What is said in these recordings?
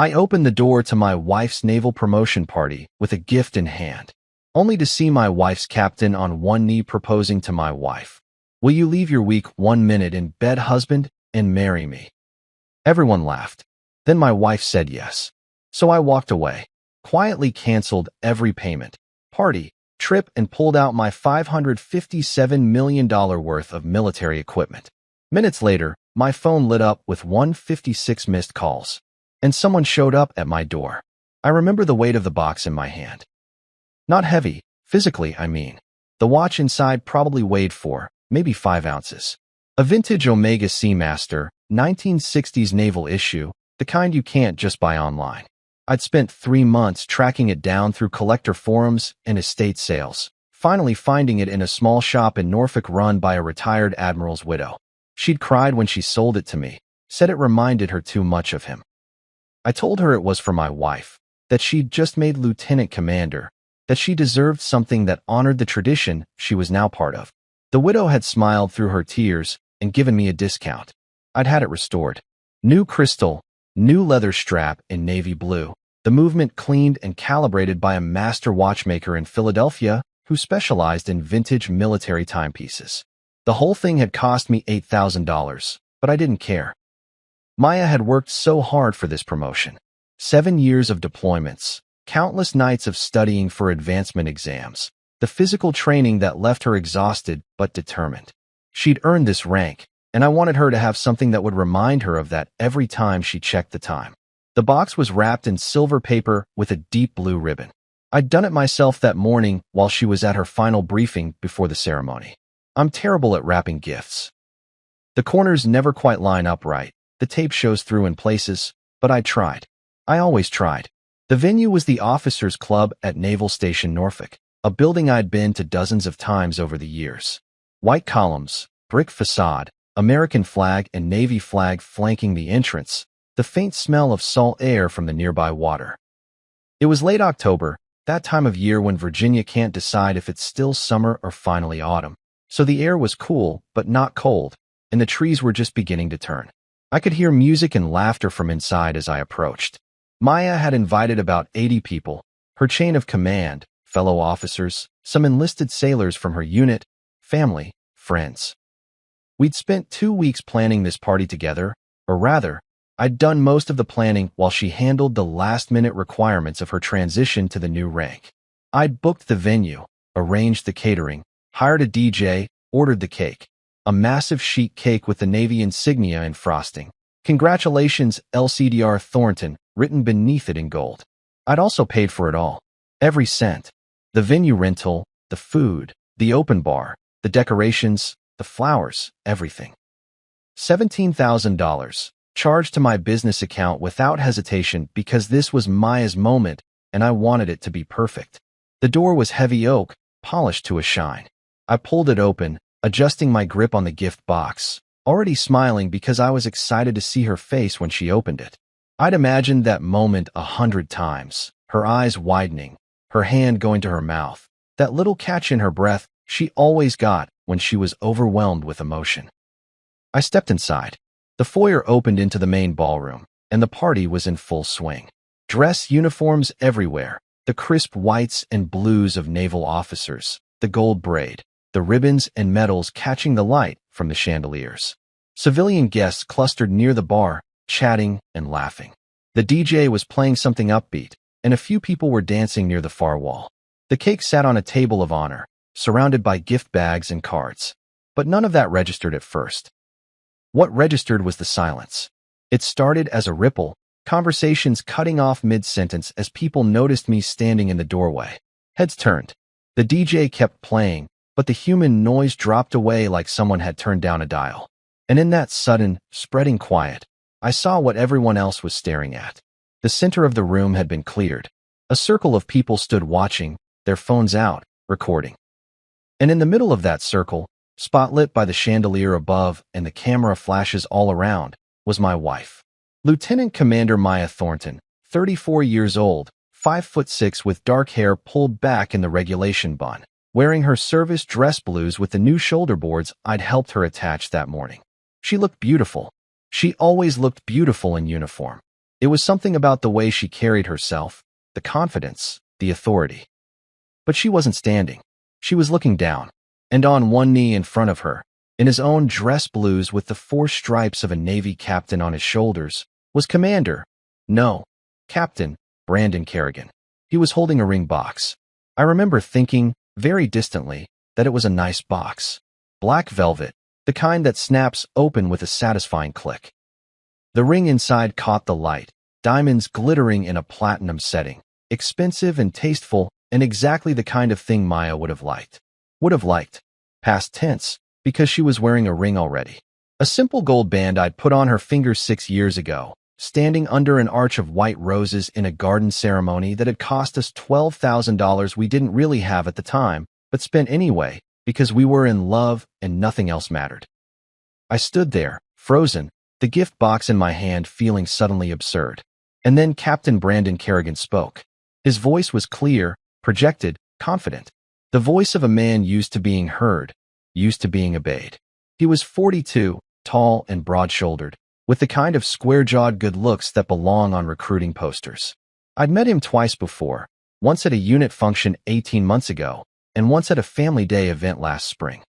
I opened the door to my wife's naval promotion party with a gift in hand, only to see my wife's captain on one knee proposing to my wife. "Will you leave your week 1 minute in bed, husband, and marry me?" Everyone laughed. Then my wife said yes. So I walked away, quietly canceled every payment, party, trip, and pulled out my $557 million worth of military equipment. Minutes later, my phone lit up with 156 missed calls, and someone showed up at my door. I remember the weight of the box in my hand. Not heavy, physically, I mean. The watch inside probably weighed 4, maybe 5 ounces. A vintage Omega Seamaster, 1960s naval issue, the kind you can't just buy online. I'd spent 3 months tracking it down through collector forums and estate sales, finally finding it in a small shop in Norfolk run by a retired admiral's widow. She'd cried when she sold it to me, said it reminded her too much of him. I told her it was for my wife, that she'd just made lieutenant commander, that she deserved something that honored the tradition she was now part of. The widow had smiled through her tears and given me a discount. I'd had it restored. New crystal, new leather strap in navy blue, the movement cleaned and calibrated by a master watchmaker in Philadelphia who specialized in vintage military timepieces. The whole thing had cost me $8,000, but I didn't care. Maya had worked so hard for this promotion. 7 years of deployments, countless nights of studying for advancement exams, the physical training that left her exhausted but determined. She'd earned this rank, and I wanted her to have something that would remind her of that every time she checked the time. The box was wrapped in silver paper with a deep blue ribbon. I'd done it myself that morning while she was at her final briefing before the ceremony. I'm terrible at wrapping gifts. The corners never quite line up right. The tape shows through in places, but I tried. I always tried. The venue was the Officers Club at Naval Station Norfolk, a building I'd been to dozens of times over the years. White columns, brick facade, American flag and Navy flag flanking the entrance, the faint smell of salt air from the nearby water. It was late October, that time of year when Virginia can't decide if it's still summer or finally autumn. So the air was cool, but not cold, and the trees were just beginning to turn. I could hear music and laughter from inside as I approached. Maya had invited about 80 people, her chain of command, fellow officers, some enlisted sailors from her unit, family, friends. We'd spent 2 weeks planning this party together, or rather, I'd done most of the planning while she handled the last-minute requirements of her transition to the new rank. I'd booked the venue, arranged the catering, hired a DJ, ordered the cake. A massive sheet cake with the Navy insignia and frosting. "Congratulations, LCDR Thornton," written beneath it in gold. I'd also paid for it all. Every cent. The venue rental, the food, the open bar, the decorations, the flowers, everything. $17,000, charged to my business account without hesitation because this was Maya's moment and I wanted it to be perfect. The door was heavy oak, polished to a shine. I pulled it open, adjusting my grip on the gift box, already smiling because I was excited to see her face when she opened it. I'd imagined that moment 100 times, her eyes widening, her hand going to her mouth, that little catch in her breath she always got when she was overwhelmed with emotion. I stepped inside. The foyer opened into the main ballroom, and the party was in full swing. Dress uniforms everywhere, the crisp whites and blues of naval officers, the gold braid, the ribbons and medals catching the light from the chandeliers. Civilian guests clustered near the bar, chatting and laughing. The DJ was playing something upbeat, and a few people were dancing near the far wall. The cake sat on a table of honor, surrounded by gift bags and cards. But none of that registered at first. What registered was the silence. It started as a ripple, conversations cutting off mid-sentence as people noticed me standing in the doorway. Heads turned. The DJ kept playing, but the human noise dropped away like someone had turned down a dial. And in that sudden, spreading quiet, I saw what everyone else was staring at. The center of the room had been cleared. A circle of people stood watching, their phones out, recording. And in the middle of that circle, spotlit by the chandelier above and the camera flashes all around, was my wife. Lieutenant Commander Maya Thornton, 34 years old, 5'6" with dark hair pulled back in the regulation bun, wearing her service dress blues with the new shoulder boards I'd helped her attach that morning. She looked beautiful. She always looked beautiful in uniform. It was something about the way she carried herself, the confidence, the authority. But she wasn't standing. She was looking down, and on one knee in front of her, in his own dress blues with the 4 stripes of a Navy captain on his shoulders, was Commander, no, Captain, Brandon Kerrigan. He was holding a ring box. I remember thinking, very distantly, that it was a nice box. Black velvet, the kind that snaps open with a satisfying click. The ring inside caught the light, diamonds glittering in a platinum setting, expensive and tasteful, and exactly the kind of thing Maya would have liked. Would have liked. Past tense, because she was wearing a ring already. A simple gold band I'd put on her finger 6 years ago, standing under an arch of white roses in a garden ceremony that had cost us $12,000 we didn't really have at the time, but spent anyway, because we were in love and nothing else mattered. I stood there, frozen, the gift box in my hand feeling suddenly absurd. And then Captain Brandon Kerrigan spoke. His voice was clear, projected, confident. The voice of a man used to being heard, used to being obeyed. He was 42, tall and broad-shouldered, with the kind of square-jawed good looks that belong on recruiting posters. I'd met him twice before, once at a unit function 18 months ago, and once at a family day event last spring.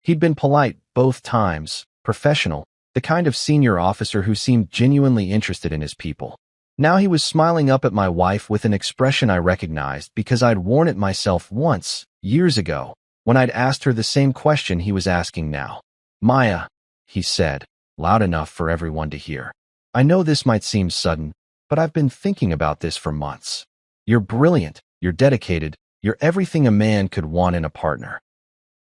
He'd been polite both times, professional, the kind of senior officer who seemed genuinely interested in his people. Now he was smiling up at my wife with an expression I recognized because I'd worn it myself once, years ago, when I'd asked her the same question he was asking now. "Maya," he said, loud enough for everyone to hear. "I know this might seem sudden, but I've been thinking about this for months. You're brilliant, you're dedicated, you're everything a man could want in a partner.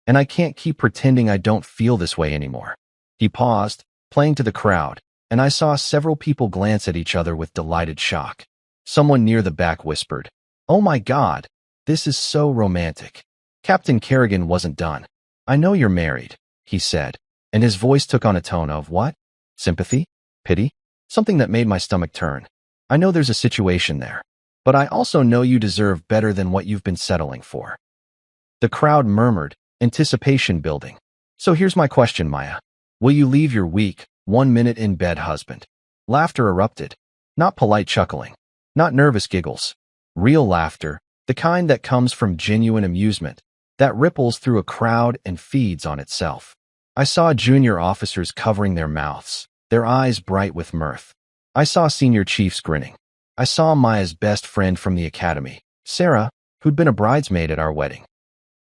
And I can't keep pretending I don't feel this way anymore." He paused, playing to the crowd, and I saw several people glance at each other with delighted shock. Someone near the back whispered, "Oh my God, this is so romantic." Captain Kerrigan wasn't done. "I know you're married," he said, and his voice took on a tone of what? Sympathy? Pity? Something that made my stomach turn. "I know there's a situation there, but I also know you deserve better than what you've been settling for." The crowd murmured, anticipation building. "So here's my question, Maya. Will you leave your weak, 1 minute in bed husband?" Laughter erupted. Not polite chuckling. Not nervous giggles. Real laughter, the kind that comes from genuine amusement, that ripples through a crowd and feeds on itself. I saw junior officers covering their mouths, their eyes bright with mirth. I saw senior chiefs grinning. I saw Maya's best friend from the academy, Sarah, who'd been a bridesmaid at our wedding,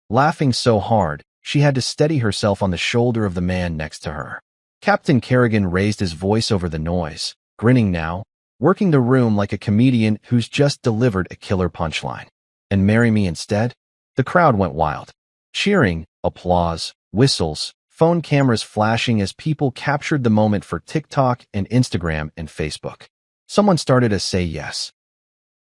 laughing so hard she had to steady herself on the shoulder of the man next to her. Captain Kerrigan raised his voice over the noise, grinning now, working the room like a comedian who's just delivered a killer punchline. "And marry me instead?" The crowd went wild. Cheering, applause, whistles, phone cameras flashing as people captured the moment for TikTok and Instagram and Facebook. Someone started a "say yes"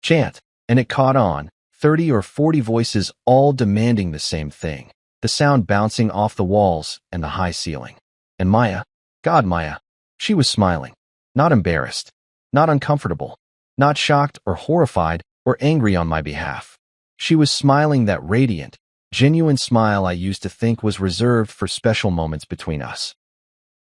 chant, and it caught on, 30 or 40 voices all demanding the same thing, the sound bouncing off the walls and the high ceiling. And Maya, God Maya, she was smiling, not embarrassed, not uncomfortable, not shocked or horrified or angry on my behalf. She was smiling that radiant, genuine smile I used to think was reserved for special moments between us.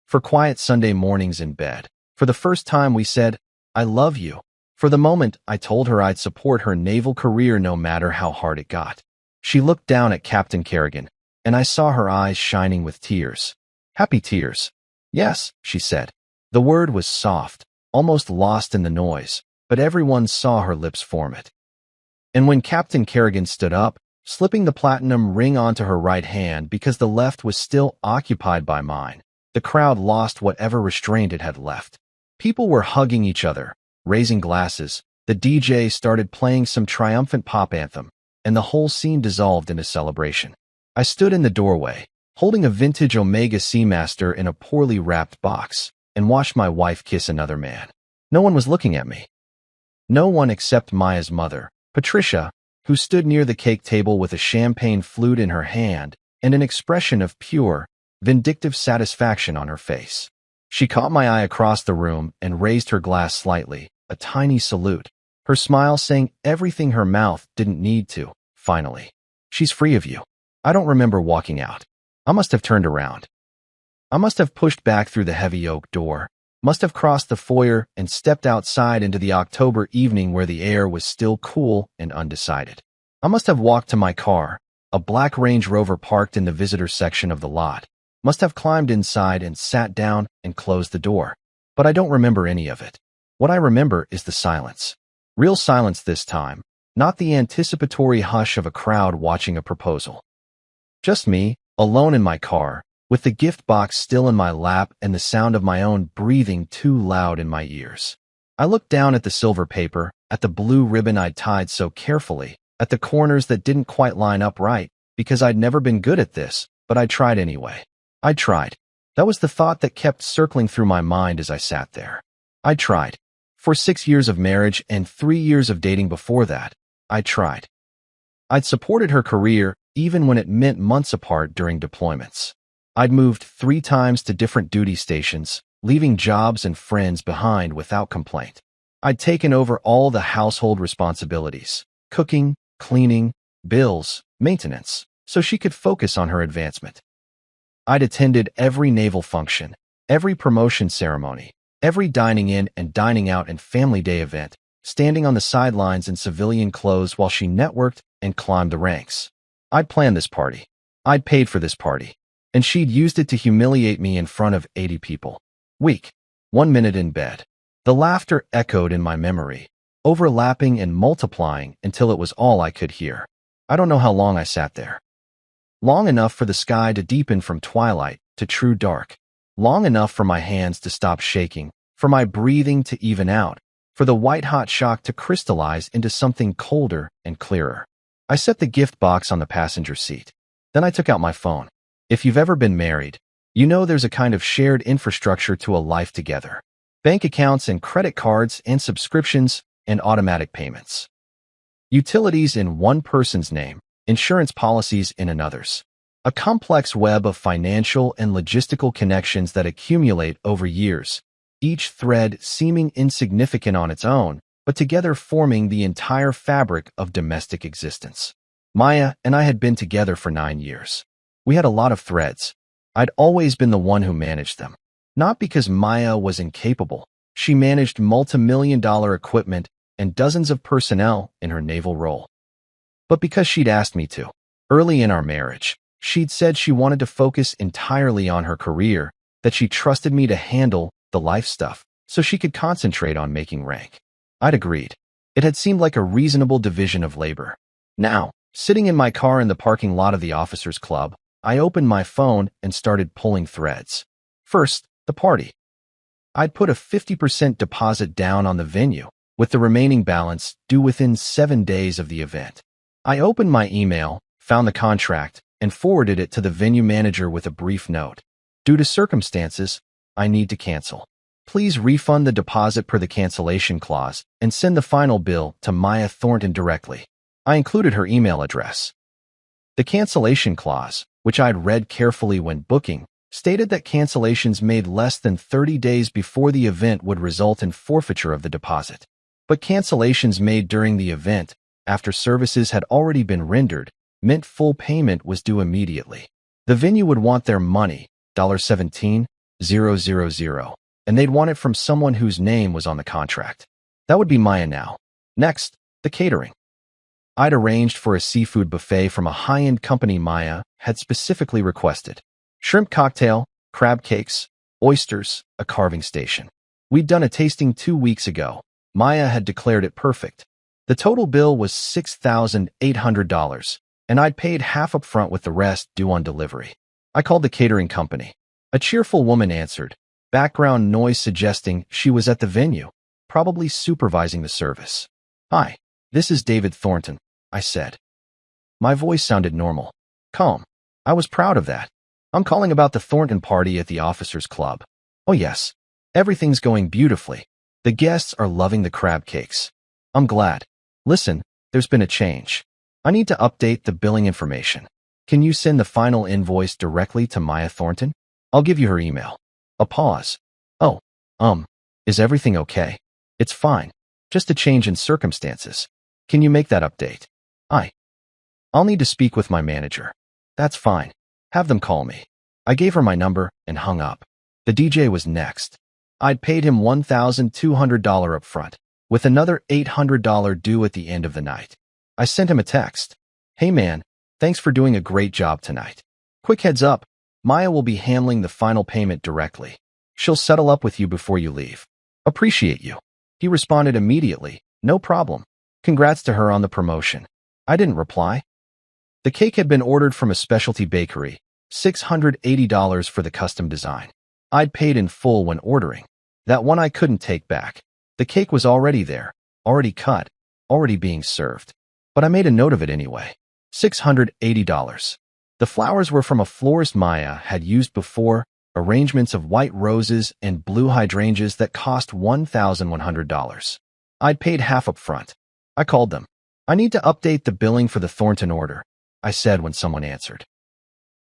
For quiet Sunday mornings in bed, for the first time we said, "I love you." For the moment, I told her I'd support her naval career no matter how hard it got. She looked down at Captain Kerrigan, and I saw her eyes shining with tears. Happy tears. "Yes," she said. The word was soft, almost lost in the noise, but everyone saw her lips form it. And when Captain Kerrigan stood up, slipping the platinum ring onto her right hand because the left was still occupied by mine, the crowd lost whatever restraint it had left. People were hugging each other, raising glasses, the DJ started playing some triumphant pop anthem, and the whole scene dissolved into celebration. I stood in the doorway, holding a vintage Omega Seamaster in a poorly wrapped box, and watched my wife kiss another man. No one was looking at me. No one except Maya's mother, Patricia, who stood near the cake table with a champagne flute in her hand and an expression of pure, vindictive satisfaction on her face. She caught my eye across the room and raised her glass slightly, a tiny salute, her smile saying everything her mouth didn't need to, finally. "She's free of you." I don't remember walking out. I must have turned around. I must have pushed back through the heavy oak door, Must have crossed the foyer and stepped outside into the October evening where the air was still cool and undecided. I must have walked to my car, a black Range Rover parked in the visitor section of the lot. Must have climbed inside and sat down and closed the door. But I don't remember any of it. What I remember is the silence. Real silence this time, not the anticipatory hush of a crowd watching a proposal. Just me, alone in my car, with the gift box still in my lap and the sound of my own breathing too loud in my ears. I looked down at the silver paper, at the blue ribbon I'd tied so carefully, at the corners that didn't quite line up right, because I'd never been good at this, but I tried anyway. I tried. That was the thought that kept circling through my mind as I sat there. I tried. For 6 years of marriage and 3 years of dating before that, I tried. I'd supported her career even when it meant months apart during deployments. I'd moved 3 times to different duty stations, leaving jobs and friends behind without complaint. I'd taken over all the household responsibilities, cooking, cleaning, bills, maintenance, so she could focus on her advancement. I'd attended every naval function, every promotion ceremony, every dining in and dining out and family day event, standing on the sidelines in civilian clothes while she networked and climbed the ranks. I'd planned this party. I'd paid for this party. And she'd used it to humiliate me in front of 80 people. Week. 1 minute in bed. The laughter echoed in my memory, overlapping and multiplying until it was all I could hear. I don't know how long I sat there. Long enough for the sky to deepen from twilight to true dark. Long enough for my hands to stop shaking, for my breathing to even out, for the white-hot shock to crystallize into something colder and clearer. I set the gift box on the passenger seat. Then I took out my phone. If you've ever been married, you know there's a kind of shared infrastructure to a life together. Bank accounts and credit cards and subscriptions and automatic payments. Utilities in one person's name, insurance policies in another's. A complex web of financial and logistical connections that accumulate over years, each thread seeming insignificant on its own, but together forming the entire fabric of domestic existence. Maya and I had been together for 9 years. We had a lot of threads. I'd always been the one who managed them. Not because Maya was incapable. She managed multi-million-dollar equipment and dozens of personnel in her naval role. But because she'd asked me to. Early in our marriage, she'd said she wanted to focus entirely on her career, that she trusted me to handle the life stuff so she could concentrate on making rank. I'd agreed. It had seemed like a reasonable division of labor. Now, sitting in my car in the parking lot of the officers' club, I opened my phone and started pulling threads. First, the party. I'd put a 50% deposit down on the venue, with the remaining balance due within 7 days of the event. I opened my email, found the contract, and forwarded it to the venue manager with a brief note. Due to circumstances, I need to cancel. Please refund the deposit per the cancellation clause and send the final bill to Maya Thornton directly. I included her email address. The cancellation clause, which I'd read carefully when booking, stated that cancellations made less than 30 days before the event would result in forfeiture of the deposit. But cancellations made during the event, after services had already been rendered, meant full payment was due immediately. The venue would want their money, $17,000, and they'd want it from someone whose name was on the contract. That would be Maya now. Next, the catering. I'd arranged for a seafood buffet from a high-end company Maya had specifically requested. Shrimp cocktail, crab cakes, oysters, a carving station. We'd done a tasting 2 weeks ago. Maya had declared it perfect. The total bill was $6,800, and I'd paid half up front with the rest due on delivery. I called the catering company. A cheerful woman answered, background noise suggesting she was at the venue, probably supervising the service. "Hi, this is David Thornton," I said. My voice sounded normal, calm. I was proud of that. "I'm calling about the Thornton party at the officers' club." "Oh yes, everything's going beautifully. The guests are loving the crab cakes." "I'm glad. Listen, there's been a change. I need to update the billing information. Can you send the final invoice directly to Maya Thornton? I'll give you her email." A pause. "Oh, is everything okay?" "It's fine. Just a change in circumstances. Can you make that update?" I'll need to speak with my manager." "That's fine. Have them call me." I gave her my number and hung up. The DJ was next. I'd paid him $1,200 up front, with another $800 due at the end of the night. I sent him a text. Hey man, thanks for doing a great job tonight. Quick heads up, Maya will be handling the final payment directly. She'll settle up with you before you leave. Appreciate you. He responded immediately, no problem. Congrats to her on the promotion. I didn't reply. The cake had been ordered from a specialty bakery, $680 for the custom design. I'd paid in full when ordering. That one I couldn't take back. The cake was already there, already cut, already being served. But I made a note of it anyway. $680. The flowers were from a florist Maya had used before, arrangements of white roses and blue hydrangeas that cost $1,100. I'd paid half up front. I called them. I need to update the billing for the Thornton order, I said when someone answered.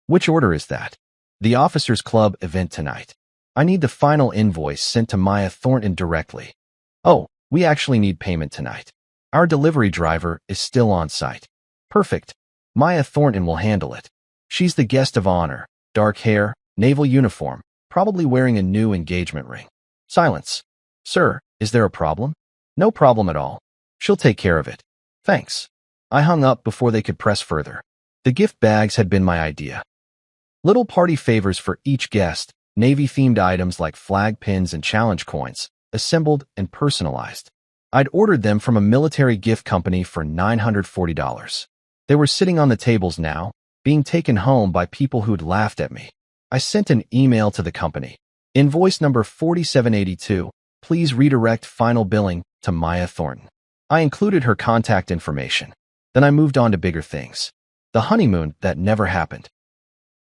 Which order is that? The Officers Club event tonight. I need the final invoice sent to Maya Thornton directly. Oh, we actually need payment tonight. Our delivery driver is still on site. Perfect. Maya Thornton will handle it. She's the guest of honor, dark hair, naval uniform, probably wearing a new engagement ring. Silence. Sir, is there a problem? No problem at all. She'll take care of it. Thanks. I hung up before they could press further. The gift bags had been my idea. Little party favors for each guest, Navy-themed items like flag pins and challenge coins, assembled and personalized. I'd ordered them from a military gift company for $940. They were sitting on the tables now, being taken home by people who'd laughed at me. I sent an email to the company. Invoice number 4782, please redirect final billing to Maya Thornton. I included her contact information. Then I moved on to bigger things. The honeymoon that never happened.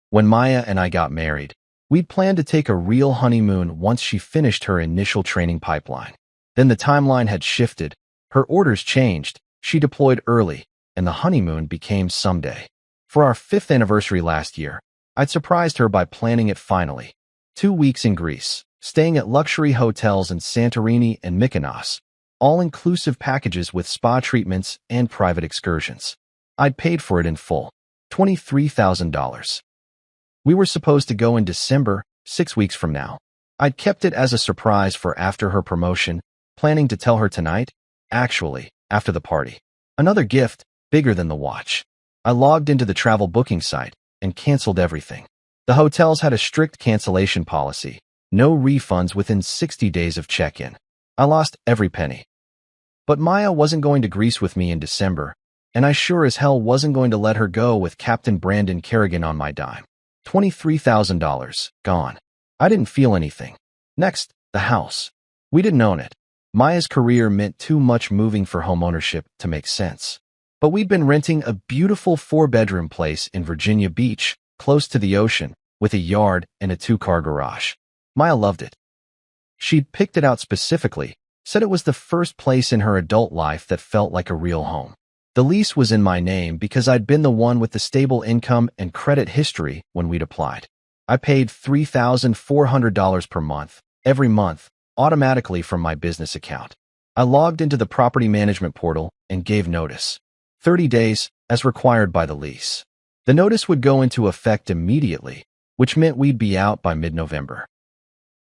When Maya and I got married, we'd planned to take a real honeymoon once she finished her initial training pipeline. Then the timeline had shifted, her orders changed, she deployed early, and the honeymoon became someday. For our 5th anniversary last year, I'd surprised her by planning it finally. 2 weeks in Greece, staying at luxury hotels in Santorini and Mykonos, all-inclusive packages with spa treatments and private excursions. I'd paid for it in full, $23,000. We were supposed to go in December, 6 weeks from now. I'd kept it as a surprise for after her promotion, planning to tell her tonight, actually, after the party. Another gift, bigger than the watch. I logged into the travel booking site and canceled everything. The hotels had a strict cancellation policy, no refunds within 60 days of check-in. I lost every penny. But Maya wasn't going to Greece with me in December, and I sure as hell wasn't going to let her go with Captain Brandon Kerrigan on my dime. $23,000, gone. I didn't feel anything. Next, the house. We didn't own it. Maya's career meant too much moving for homeownership to make sense. But we'd been renting a beautiful 4-bedroom place in Virginia Beach, close to the ocean, with a yard and a 2-car garage. Maya loved it. She'd picked it out specifically, said it was the first place in her adult life that felt like a real home. The lease was in my name because I'd been the one with the stable income and credit history when we'd applied. I paid $3,400 per month, every month, automatically from my business account. I logged into the property management portal and gave notice. 30 days, as required by the lease. The notice would go into effect immediately, which meant we'd be out by mid-November.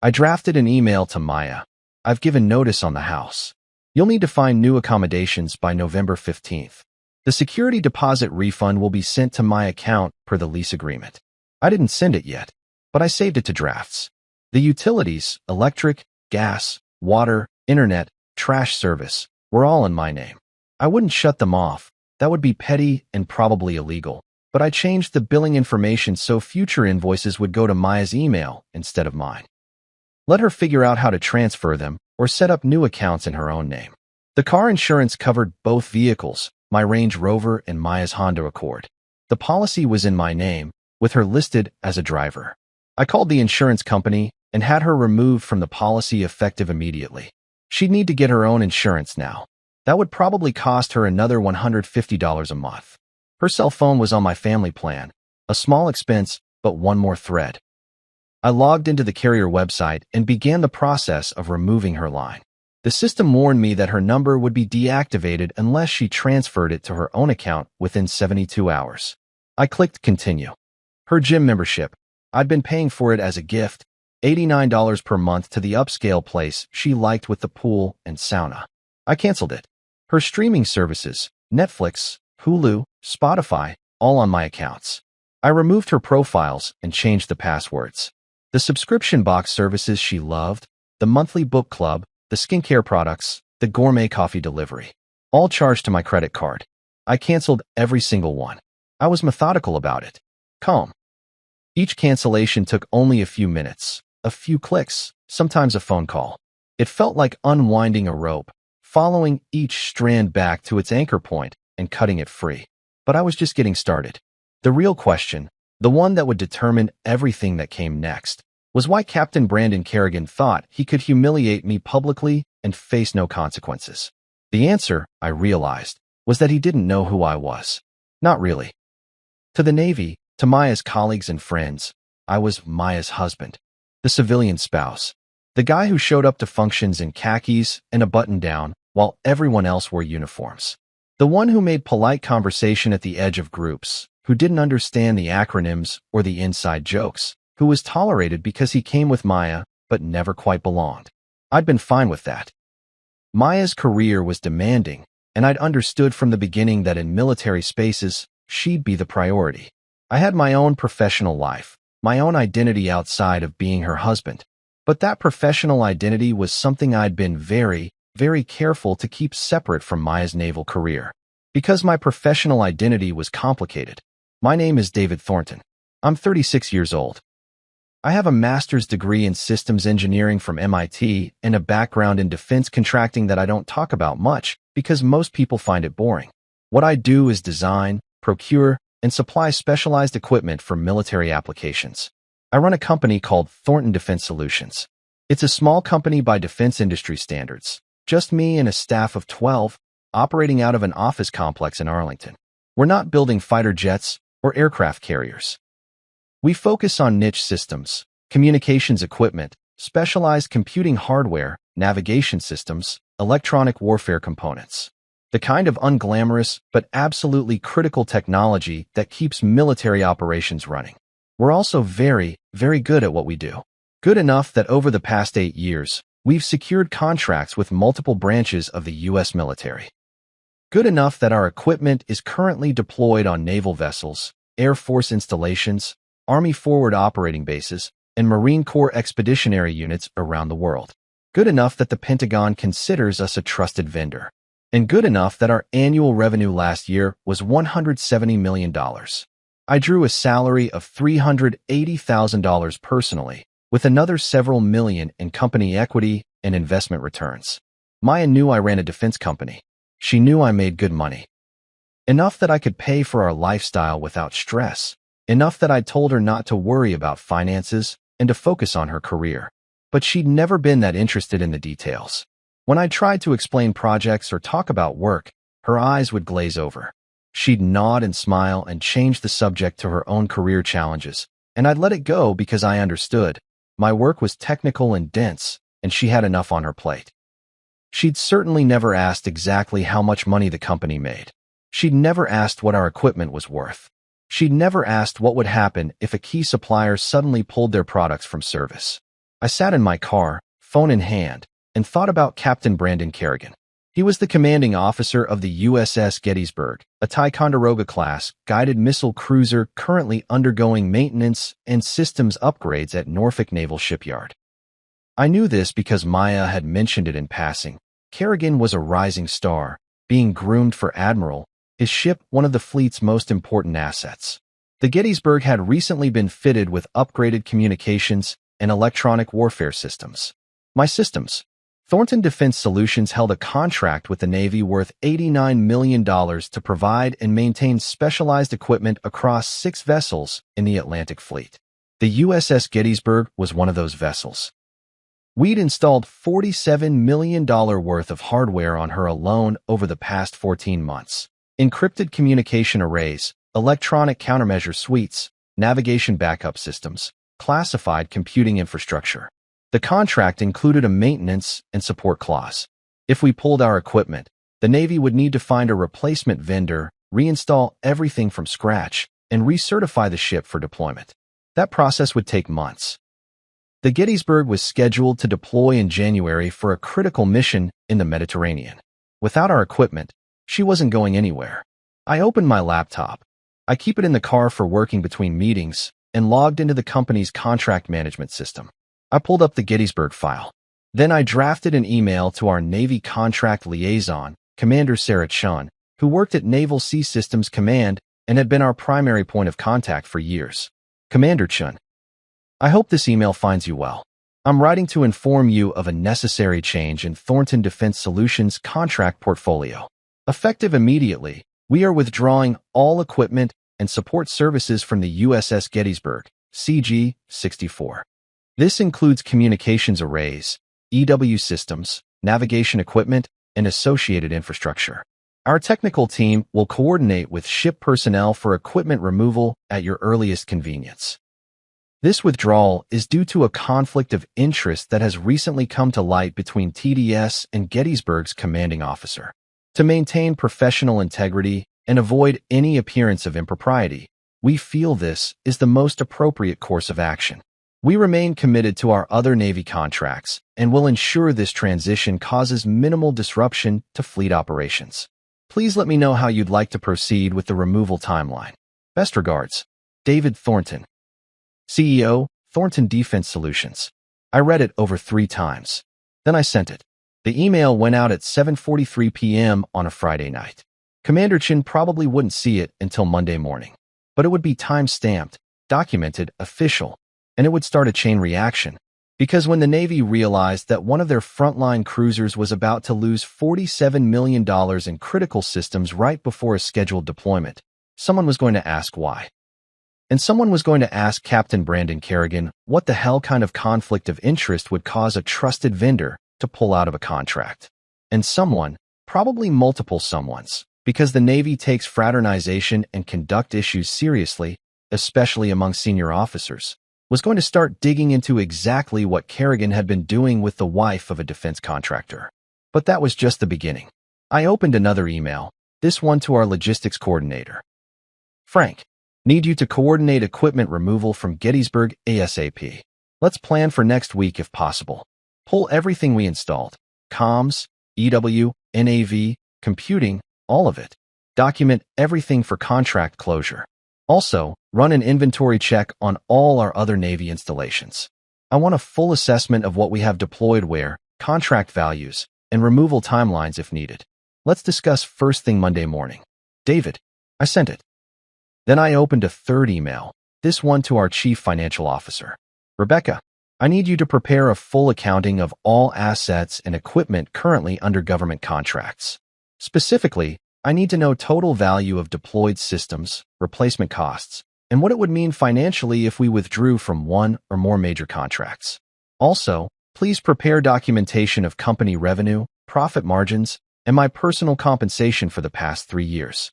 I drafted an email to Maya. I've given notice on the house. You'll need to find new accommodations by November 15th. The security deposit refund will be sent to my account per the lease agreement. I didn't send it yet, but I saved it to drafts. The utilities, electric, gas, water, internet, trash service, were all in my name. I wouldn't shut them off. That would be petty and probably illegal. But I changed the billing information so future invoices would go to Maya's email instead of mine. Let her figure out how to transfer them or set up new accounts in her own name. The car insurance covered both vehicles, my Range Rover and Maya's Honda Accord. The policy was in my name, with her listed as a driver. I called the insurance company and had her removed from the policy effective immediately. She'd need to get her own insurance now. That would probably cost her another $150 a month. Her cell phone was on my family plan, a small expense, but one more thread. I logged into the carrier website and began the process of removing her line. The system warned me that her number would be deactivated unless she transferred it to her own account within 72 hours. I clicked Continue. Her gym membership. I'd been paying for it as a gift, $89 per month to the upscale place she liked with the pool and sauna. I canceled it. Her streaming services, Netflix, Hulu, Spotify, all on my accounts. I removed her profiles and changed the passwords. The subscription box services she loved, the monthly book club, the skincare products, the gourmet coffee delivery, all charged to my credit card. I canceled every single one. I was methodical about it. Calm. Each cancellation took only a few minutes, a few clicks, sometimes a phone call. It felt like unwinding a rope, following each strand back to its anchor point and cutting it free. But I was just getting started. The real question, the one that would determine everything that came next, was why Captain Brandon Kerrigan thought he could humiliate me publicly and face no consequences. The answer, I realized, was that he didn't know who I was. Not really. To the Navy, to Maya's colleagues and friends, I was Maya's husband, the civilian spouse, the guy who showed up to functions in khakis and a button-down while everyone else wore uniforms. The one who made polite conversation at the edge of groups, who didn't understand the acronyms or the inside jokes, who was tolerated because he came with Maya but never quite belonged. I'd been fine with that. Maya's career was demanding, and I'd understood from the beginning that in military spaces, she'd be the priority. I had my own professional life, my own identity outside of being her husband. But that professional identity was something I'd been very, very careful to keep separate from Maya's naval career. Because my professional identity was complicated. My name is David Thornton. I'm 36 years old. I have a master's degree in systems engineering from MIT and a background in defense contracting that I don't talk about much because most people find it boring. What I do is design, procure, and supply specialized equipment for military applications. I run a company called Thornton Defense Solutions. It's a small company by defense industry standards. Just me and a staff of 12, operating out of an office complex in Arlington. We're not building fighter jets or aircraft carriers. We focus on niche systems, communications equipment, specialized computing hardware, navigation systems, electronic warfare components. The kind of unglamorous but absolutely critical technology that keeps military operations running. We're also very, very good at what we do. Good enough that over the past 8 years, we've secured contracts with multiple branches of the U.S. military. Good enough that our equipment is currently deployed on naval vessels, Air Force installations, Army forward operating bases, and Marine Corps expeditionary units around the world. Good enough that the Pentagon considers us a trusted vendor. And good enough that our annual revenue last year was $170 million. I drew a salary of $380,000 personally, with another several million in company equity and investment returns. Maya knew I ran a defense company. She knew I made good money. Enough that I could pay for our lifestyle without stress. Enough that I told her not to worry about finances and to focus on her career. But she'd never been that interested in the details. When I tried to explain projects or talk about work, her eyes would glaze over. She'd nod and smile and change the subject to her own career challenges, and I'd let it go because I understood. My work was technical and dense, and she had enough on her plate. She'd certainly never asked exactly how much money the company made. She'd never asked what our equipment was worth. She'd never asked what would happen if a key supplier suddenly pulled their products from service. I sat in my car, phone in hand, and thought about Captain Brandon Kerrigan. He was the commanding officer of the USS Gettysburg, a Ticonderoga-class guided missile cruiser currently undergoing maintenance and systems upgrades at Norfolk Naval Shipyard. I knew this because Maya had mentioned it in passing. Kerrigan was a rising star, being groomed for admiral, his ship one of the fleet's most important assets. The Gettysburg had recently been fitted with upgraded communications and electronic warfare systems. My systems. Thornton Defense Solutions held a contract with the Navy worth $89 million to provide and maintain specialized equipment across 6 vessels in the Atlantic Fleet. The USS Gettysburg was one of those vessels. We'd installed $47 million worth of hardware on her alone over the past 14 months. Encrypted communication arrays, electronic countermeasure suites, navigation backup systems, classified computing infrastructure. The contract included a maintenance and support clause. If we pulled our equipment, the Navy would need to find a replacement vendor, reinstall everything from scratch, and recertify the ship for deployment. That process would take months. The Gettysburg was scheduled to deploy in January for a critical mission in the Mediterranean. Without our equipment, she wasn't going anywhere. I opened my laptop. I keep it in the car for working between meetings and logged into the company's contract management system. I pulled up the Gettysburg file. Then I drafted an email to our Navy contract liaison, Commander Sarah Chun, who worked at Naval Sea Systems Command and had been our primary point of contact for years. Commander Chun, I hope this email finds you well. I'm writing to inform you of a necessary change in Thornton Defense Solutions' contract portfolio. Effective immediately, we are withdrawing all equipment and support services from the USS Gettysburg, CG-64. This includes communications arrays, EW systems, navigation equipment, and associated infrastructure. Our technical team will coordinate with ship personnel for equipment removal at your earliest convenience. This withdrawal is due to a conflict of interest that has recently come to light between TDS and Gettysburg's commanding officer. To maintain professional integrity and avoid any appearance of impropriety, we feel this is the most appropriate course of action. We remain committed to our other Navy contracts and will ensure this transition causes minimal disruption to fleet operations. Please let me know how you'd like to proceed with the removal timeline. Best regards, David Thornton, CEO, Thornton Defense Solutions. I read it over 3 times. Then I sent it. The email went out at 7:43 p.m. on a Friday night. Commander Chin probably wouldn't see it until Monday morning, but it would be time-stamped, documented, official, and it would start a chain reaction. Because when the Navy realized that one of their frontline cruisers was about to lose $47 million in critical systems right before a scheduled deployment, someone was going to ask why. And someone was going to ask Captain Brandon Kerrigan what the hell kind of conflict of interest would cause a trusted vendor to pull out of a contract. And someone, probably multiple someones, because the Navy takes fraternization and conduct issues seriously, especially among senior officers, was going to start digging into exactly what Kerrigan had been doing with the wife of a defense contractor. But that was just the beginning. I opened another email, this one to our logistics coordinator. Frank, need you to coordinate equipment removal from Gettysburg ASAP. Let's plan for next week if possible. Pull everything we installed. Comms, EW, NAV, computing, all of it. Document everything for contract closure. Also, run an inventory check on all our other Navy installations. I want a full assessment of what we have deployed where, contract values, and removal timelines if needed. Let's discuss first thing Monday morning. David, I sent it. Then I opened a third email, this one to our Chief Financial Officer. Rebecca, I need you to prepare a full accounting of all assets and equipment currently under government contracts. Specifically, I need to know total value of deployed systems, replacement costs, and what it would mean financially if we withdrew from one or more major contracts. Also, please prepare documentation of company revenue, profit margins, and my personal compensation for the past 3 years.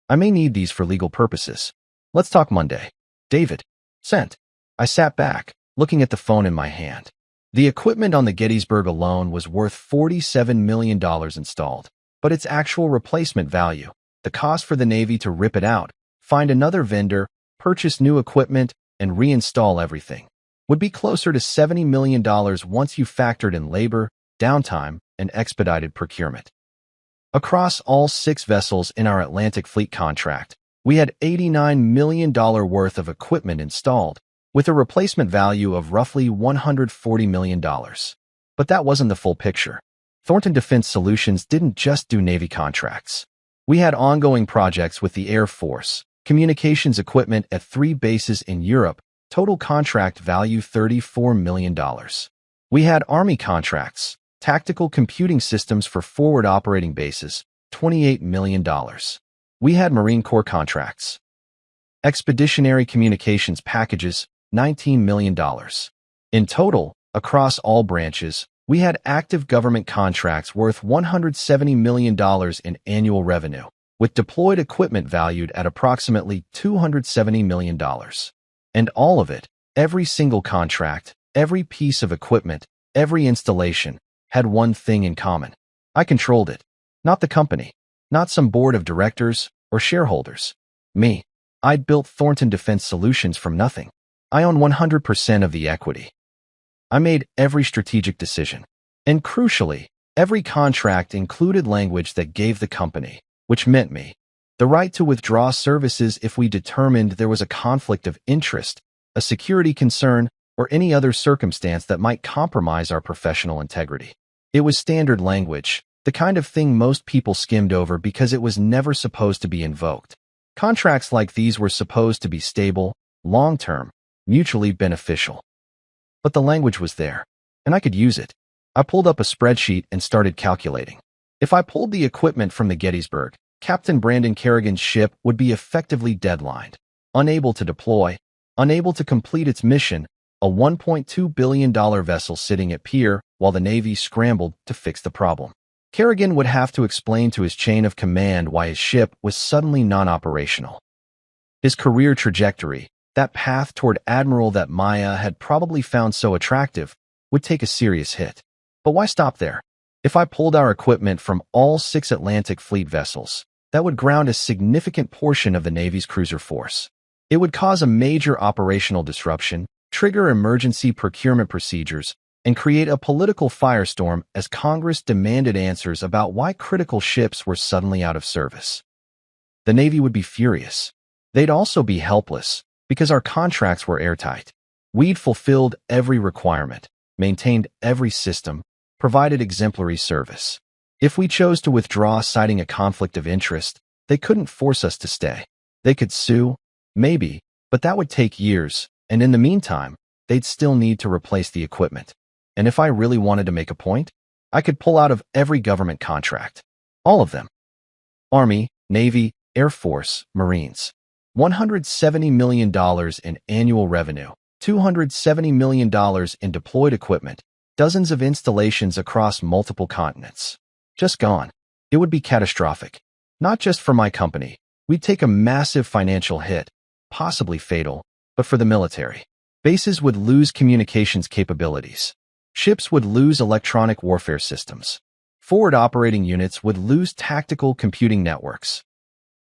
I may need these for legal purposes. Let's talk Monday. David, sent. I sat back, looking at the phone in my hand. The equipment on the Gettysburg alone was worth $47 million installed, but its actual replacement value, the cost for the Navy to rip it out, find another vendor, purchase new equipment, and reinstall everything, would be closer to $70 million once you factored in labor, downtime, and expedited procurement. Across all 6 vessels in our Atlantic Fleet contract, we had $89 million worth of equipment installed, with a replacement value of roughly $140 million. But that wasn't the full picture. Thornton Defense Solutions didn't just do Navy contracts. We had ongoing projects with the Air Force, communications equipment at 3 bases in Europe, total contract value $34 million. We had Army contracts, tactical computing systems for forward operating bases, $28 million. We had Marine Corps contracts, expeditionary communications packages, $19 million. In total, across all branches, we had active government contracts worth $170 million in annual revenue, with deployed equipment valued at approximately $270 million. And all of it, every single contract, every piece of equipment, every installation, had one thing in common. I controlled it, not the company, not some board of directors or shareholders. Me. I'd built Thornton Defense Solutions from nothing. I own 100% of the equity. I made every strategic decision. And crucially, every contract included language that gave the company, which meant me, the right to withdraw services if we determined there was a conflict of interest, a security concern, or any other circumstance that might compromise our professional integrity. It was standard language, the kind of thing most people skimmed over because it was never supposed to be invoked. Contracts like these were supposed to be stable, long-term, mutually beneficial. But the language was there, and I could use it. I pulled up a spreadsheet and started calculating. If I pulled the equipment from the Gettysburg, Captain Brandon Kerrigan's ship would be effectively deadlined, unable to deploy, unable to complete its mission, a $1.2 billion vessel sitting at pier while the Navy scrambled to fix the problem. Kerrigan would have to explain to his chain of command why his ship was suddenly non-operational. His career trajectory, that path toward admiral that Maya had probably found so attractive, would take a serious hit. But why stop there? If I pulled our equipment from all 6 Atlantic Fleet vessels, that would ground a significant portion of the Navy's cruiser force. It would cause a major operational disruption, trigger emergency procurement procedures, and create a political firestorm as Congress demanded answers about why critical ships were suddenly out of service. The Navy would be furious. They'd also be helpless, because our contracts were airtight. We'd fulfilled every requirement, maintained every system, provided exemplary service. If we chose to withdraw citing a conflict of interest, they couldn't force us to stay. They could sue, maybe, but that would take years, and in the meantime, they'd still need to replace the equipment. And if I really wanted to make a point, I could pull out of every government contract. All of them. Army, Navy, Air Force, Marines. $170 million in annual revenue, $270 million in deployed equipment, dozens of installations across multiple continents. Just gone. It would be catastrophic. Not just for my company. We'd take a massive financial hit, possibly fatal, but for the military. Bases would lose communications capabilities. Ships would lose electronic warfare systems. Forward operating units would lose tactical computing networks.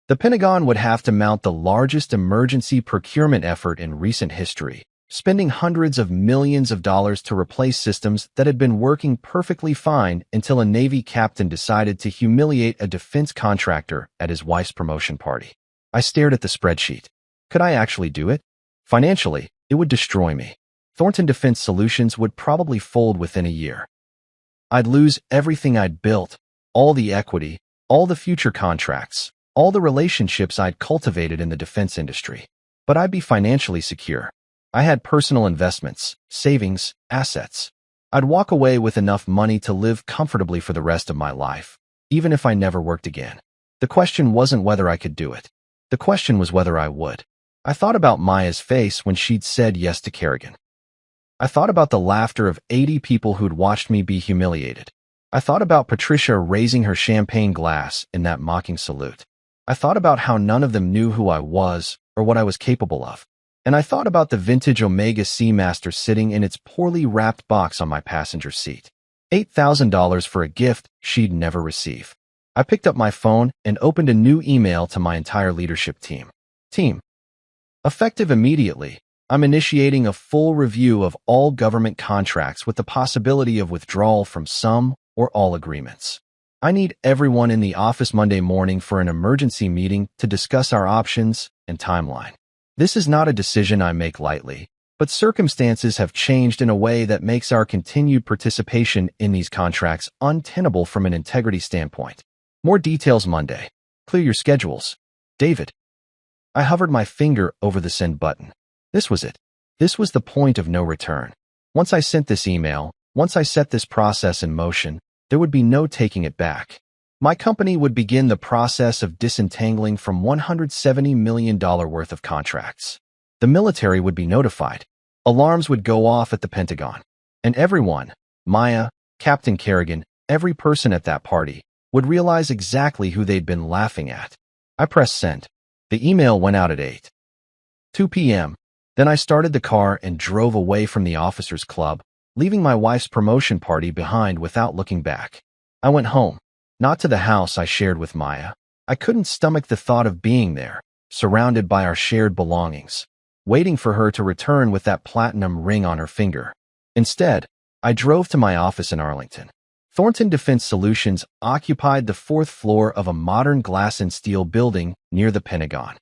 The Pentagon would have to mount the largest emergency procurement effort in recent history, spending hundreds of millions of dollars to replace systems that had been working perfectly fine until a Navy captain decided to humiliate a defense contractor at his wife's promotion party. I stared at the spreadsheet. Could I actually do it? Financially, it would destroy me. Thornton Defense Solutions would probably fold within a year. I'd lose everything I'd built, all the equity, all the future contracts, all the relationships I'd cultivated in the defense industry. But I'd be financially secure. I had personal investments, savings, assets. I'd walk away with enough money to live comfortably for the rest of my life, even if I never worked again. The question wasn't whether I could do it. The question was whether I would. I thought about Maya's face when she'd said yes to Kerrigan. I thought about the laughter of 80 people who'd watched me be humiliated. I thought about Patricia raising her champagne glass in that mocking salute. I thought about how none of them knew who I was or what I was capable of. And I thought about the vintage Omega Seamaster sitting in its poorly wrapped box on my passenger seat. $8,000 for a gift she'd never receive. I picked up my phone and opened a new email to my entire leadership team. Effective immediately, I'm initiating a full review of all government contracts with the possibility of withdrawal from some or all agreements. I need everyone in the office Monday morning for an emergency meeting to discuss our options and timeline. This is not a decision I make lightly, but circumstances have changed in a way that makes our continued participation in these contracts untenable from an integrity standpoint. More details Monday. Clear your schedules. David. I hovered my finger over the send button. This was it. This was the point of no return. Once I sent this email, once I set this process in motion, there would be no taking it back. My company would begin the process of disentangling from $170 million worth of contracts. The military would be notified. Alarms would go off at the Pentagon. And everyone, Maya, Captain Kerrigan, every person at that party, would realize exactly who they'd been laughing at. I pressed send. The email went out at 8:02 p.m. Then I started the car and drove away from the officers' club, leaving my wife's promotion party behind without looking back. I went home, not to the house I shared with Maya. I couldn't stomach the thought of being there, surrounded by our shared belongings, waiting for her to return with that platinum ring on her finger. Instead, I drove to my office in Arlington. Thornton Defense Solutions occupied the fourth floor of a modern glass and steel building near the Pentagon.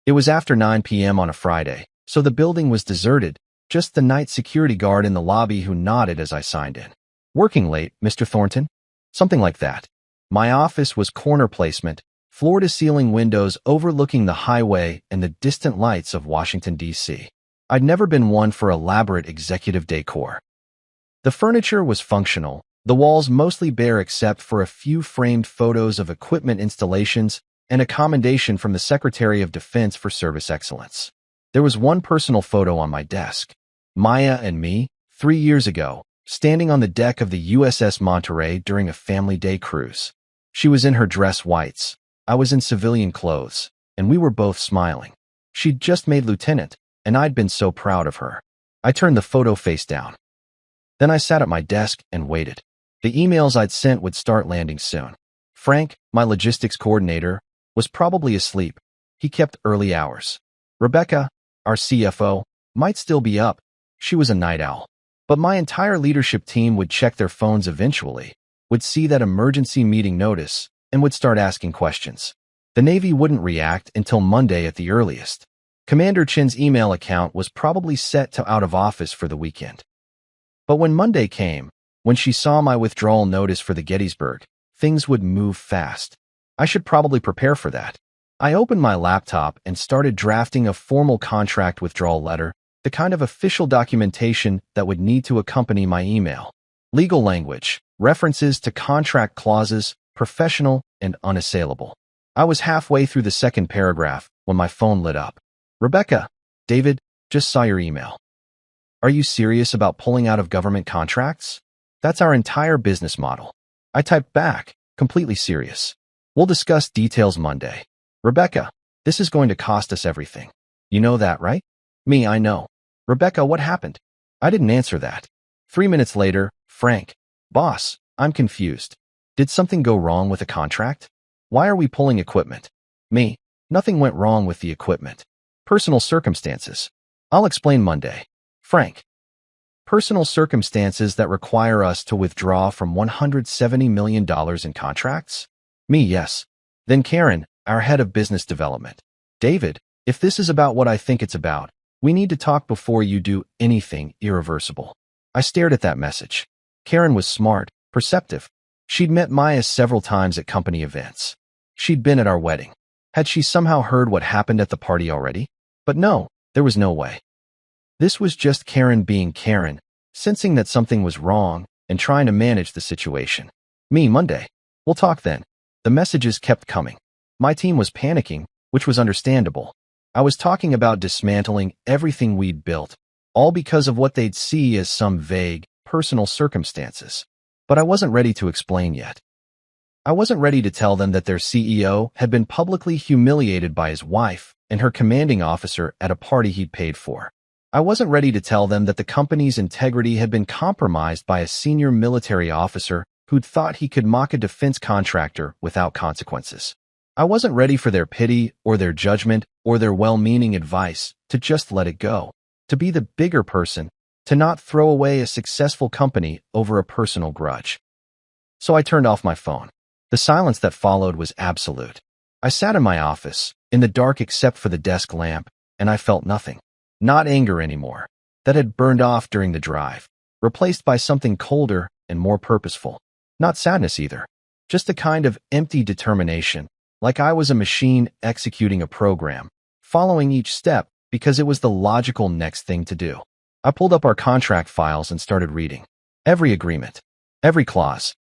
It was after 9 p.m. on a Friday, so the building was deserted, just the night security guard in the lobby who nodded as I signed in. "Working late, Mr. Thornton?" Something like that. My office was corner placement, floor-to-ceiling windows overlooking the highway and the distant lights of Washington, D.C. I'd never been one for elaborate executive decor. The furniture was functional, the walls mostly bare except for a few framed photos of equipment installations and a commendation from the Secretary of Defense for service excellence. There was one personal photo on my desk. Maya and me, 3 years ago, standing on the deck of the USS Monterey during a family day cruise. She was in her dress whites. I was in civilian clothes, and we were both smiling. She'd just made lieutenant, and I'd been so proud of her. I turned the photo face down. Then I sat at my desk and waited. The emails I'd sent would start landing soon. Frank, my logistics coordinator, was probably asleep. He kept early hours. Rebecca, our CFO, might still be up. She was a night owl. But my entire leadership team would check their phones eventually, would see that emergency meeting notice, and would start asking questions. The Navy wouldn't react until Monday at the earliest. Commander Chin's email account was probably set to out of office for the weekend. But when Monday came, when she saw my withdrawal notice for the Gettysburg, things would move fast. I should probably prepare for that. I opened my laptop and started drafting a formal contract withdrawal letter, the kind of official documentation that would need to accompany my email. Legal language, references to contract clauses, professional and unassailable. I was halfway through the second paragraph when my phone lit up. "Rebecca, David, just saw your email. Are you serious about pulling out of government contracts? That's our entire business model." I typed back, completely serious. "We'll discuss details Monday." "Rebecca, this is going to cost us everything. You know that, right?" "Me, I know." "Rebecca, what happened?" I didn't answer that. 3 minutes later, Frank, "Boss, I'm confused. Did something go wrong with the contract? Why are we pulling equipment?" "Me, nothing went wrong with the equipment. Personal circumstances. I'll explain Monday." Frank, "Personal circumstances that require us to withdraw from $170 million in contracts?" "Me, yes." "Then Karen, our head of business development." "David, if this is about what I think it's about, we need to talk before you do anything irreversible." I stared at that message. Karen was smart, perceptive. She'd met Maya several times at company events. She'd been at our wedding. Had she somehow heard what happened at the party already? But no, there was no way. This was just Karen being Karen, sensing that something was wrong and trying to manage the situation. "Me, Monday. We'll talk then." The messages kept coming. My team was panicking, which was understandable. I was talking about dismantling everything we'd built, all because of what they'd see as some vague, personal circumstances. But I wasn't ready to explain yet. I wasn't ready to tell them that their CEO had been publicly humiliated by his wife and her commanding officer at a party he'd paid for. I wasn't ready to tell them that the company's integrity had been compromised by a senior military officer who'd thought he could mock a defense contractor without consequences. I wasn't ready for their pity or their judgment or their well-meaning advice to just let it go, to be the bigger person, to not throw away a successful company over a personal grudge. So I turned off my phone. The silence that followed was absolute. I sat in my office, in the dark except for the desk lamp, and I felt nothing. Not anger anymore. That had burned off during the drive, replaced by something colder and more purposeful. Not sadness either. Just a kind of empty determination, like I was a machine executing a program, following each step because it was the logical next thing to do. I pulled up our contract files and started reading. Every agreement, every clause,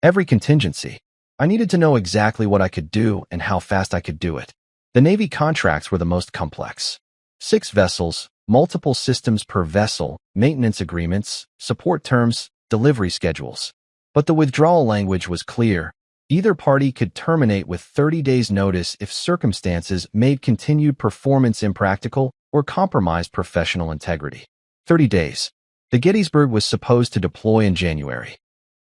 every contingency. I needed to know exactly what I could do and how fast I could do it. The Navy contracts were the most complex. 6 vessels, multiple systems per vessel, maintenance agreements, support terms, delivery schedules. But the withdrawal language was clear. Either party could terminate with 30 days' notice if circumstances made continued performance impractical or compromised professional integrity. 30 days. The Gettysburg was supposed to deploy in January.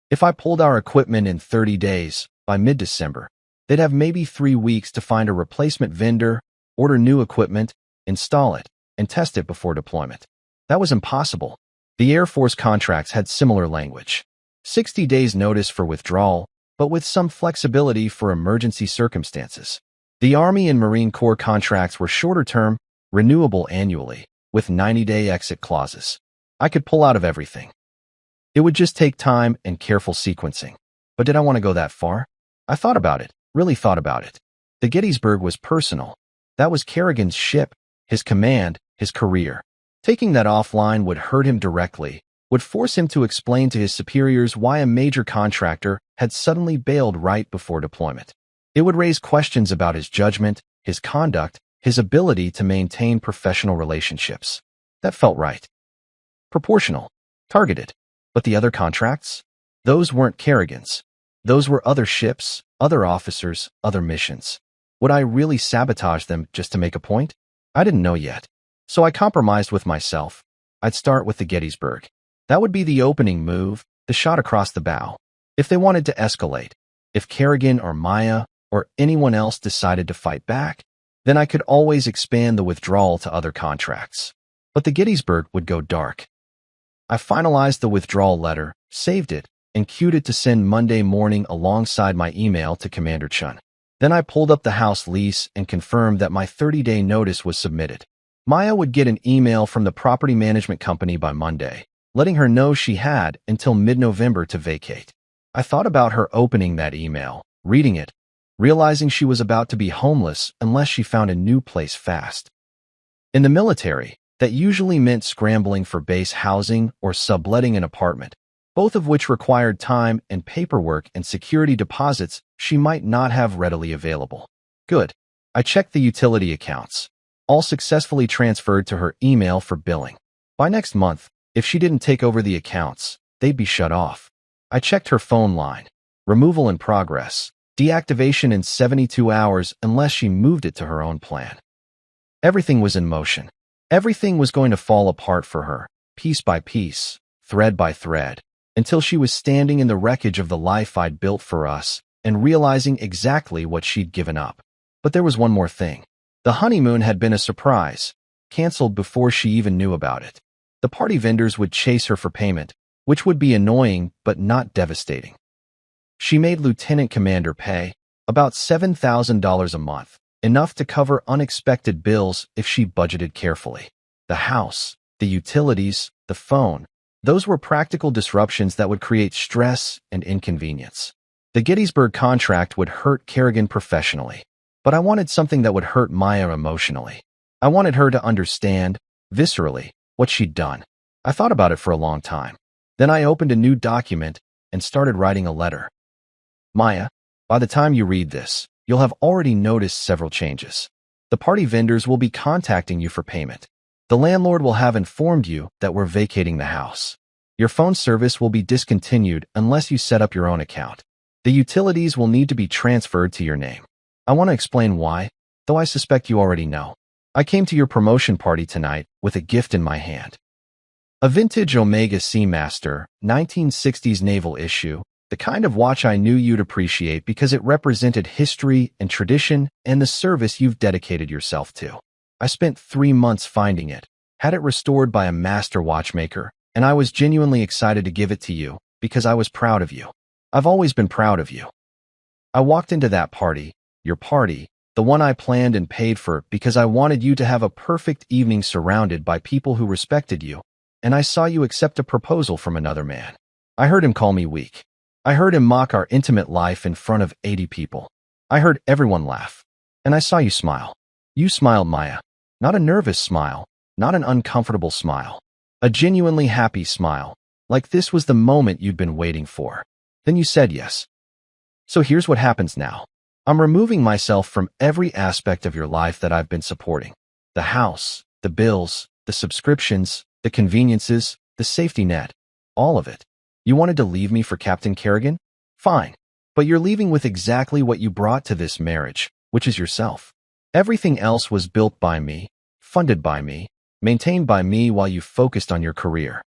If I pulled our equipment in 30 days, by mid-December, they'd have maybe 3 weeks to find a replacement vendor, order new equipment, install it, and test it before deployment. That was impossible. The Air Force contracts had similar language. 60 days notice for withdrawal, but with some flexibility for emergency circumstances. The Army and Marine Corps contracts were shorter term, renewable annually, with 90-day exit clauses. I could pull out of everything. It would just take time and careful sequencing. But did I want to go that far? I thought about it, really thought about it. The Gettysburg was personal. That was Kerrigan's ship, his command, his career. Taking that offline would hurt him directly, would force him to explain to his superiors why a major contractor had suddenly bailed right before deployment. It would raise questions about his judgment, his conduct, his ability to maintain professional relationships. That felt right. Proportional. Targeted. But the other contracts? Those weren't Kerrigan's. Those were other ships, other officers, other missions. Would I really sabotage them just to make a point? I didn't know yet. So I compromised with myself. I'd start with the Gettysburg. That would be the opening move, the shot across the bow. If they wanted to escalate, if Kerrigan or Maya or anyone else decided to fight back, then I could always expand the withdrawal to other contracts. But the Gettysburg would go dark. I finalized the withdrawal letter, saved it, and queued it to send Monday morning alongside my email to Commander Chun. Then I pulled up the house lease and confirmed that my 30-day notice was submitted. Maya would get an email from the property management company by Monday, letting her know she had until mid-November to vacate. I thought about her opening that email, reading it, realizing she was about to be homeless unless she found a new place fast. In the military, that usually meant scrambling for base housing or subletting an apartment, both of which required time and paperwork and security deposits she might not have readily available. Good. I checked the utility accounts, all successfully transferred to her email for billing. By next month, if she didn't take over the accounts, they'd be shut off. I checked her phone line. Removal in progress. Deactivation in 72 hours unless she moved it to her own plan. Everything was in motion. Everything was going to fall apart for her, piece by piece, thread by thread, until she was standing in the wreckage of the life I'd built for us and realizing exactly what she'd given up. But there was one more thing. The honeymoon had been a surprise, canceled before she even knew about it. The party vendors would chase her for payment, which would be annoying but not devastating. She made Lieutenant Commander pay about $7,000 a month, enough to cover unexpected bills if she budgeted carefully. The house, the utilities, the phone, those were practical disruptions that would create stress and inconvenience. The Gettysburg contract would hurt Kerrigan professionally, but I wanted something that would hurt Maya emotionally. I wanted her to understand, viscerally, what she'd done. I thought about it for a long time. Then I opened a new document and started writing a letter. Maya, by the time you read this, you'll have already noticed several changes. The party vendors will be contacting you for payment. The landlord will have informed you that we're vacating the house. Your phone service will be discontinued unless you set up your own account. The utilities will need to be transferred to your name. I want to explain why, though I suspect you already know. I came to your promotion party tonight with a gift in my hand. A vintage Omega Seamaster, 1960s naval issue, the kind of watch I knew you'd appreciate because it represented history and tradition and the service you've dedicated yourself to. I spent 3 months finding it, had it restored by a master watchmaker, and I was genuinely excited to give it to you because I was proud of you. I've always been proud of you. I walked into that party, your party, the one I planned and paid for because I wanted you to have a perfect evening surrounded by people who respected you, and I saw you accept a proposal from another man. I heard him call me weak. I heard him mock our intimate life in front of 80 people. I heard everyone laugh. And I saw you smile. You smiled, Maya. Not a nervous smile, not an uncomfortable smile. A genuinely happy smile, like this was the moment you'd been waiting for. Then you said yes. So here's what happens now. I'm removing myself from every aspect of your life that I've been supporting. The house, the bills, the subscriptions, the conveniences, the safety net, all of it. You wanted to leave me for Captain Kerrigan? Fine. But you're leaving with exactly what you brought to this marriage, which is yourself. Everything else was built by me, funded by me, maintained by me while you focused on your career.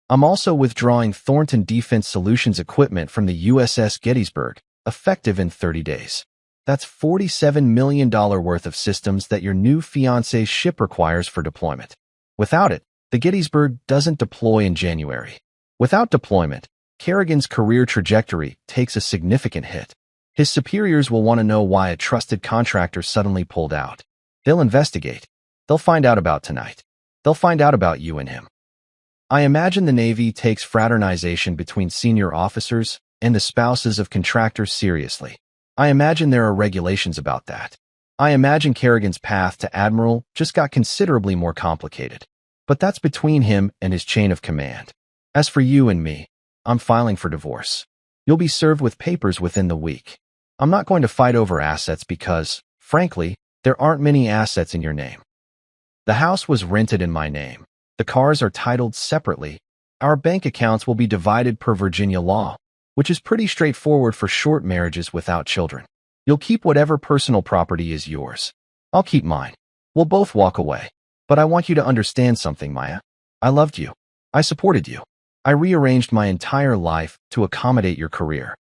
I'm also withdrawing Thornton Defense Solutions equipment from the USS Gettysburg, effective in 30 days. That's $47 million worth of systems that your new fiancé's ship requires for deployment. Without it, The Gettysburg doesn't deploy in January. Without deployment, Kerrigan's career trajectory takes a significant hit. His superiors will want to know why a trusted contractor suddenly pulled out. They'll investigate. They'll find out about tonight. They'll find out about you and him. I imagine the Navy takes fraternization between senior officers and the spouses of contractors seriously. I imagine there are regulations about that. I imagine Kerrigan's path to admiral just got considerably more complicated. But that's between him and his chain of command. As for you and me, I'm filing for divorce. You'll be served with papers within the week. I'm not going to fight over assets because, frankly, there aren't many assets in your name. The house was rented in my name. The cars are titled separately. Our bank accounts will be divided per Virginia law, which is pretty straightforward for short marriages without children. You'll keep whatever personal property is yours. I'll keep mine. We'll both walk away. But I want you to understand something, Maya. I loved you. I supported you. I rearranged my entire life to accommodate your career.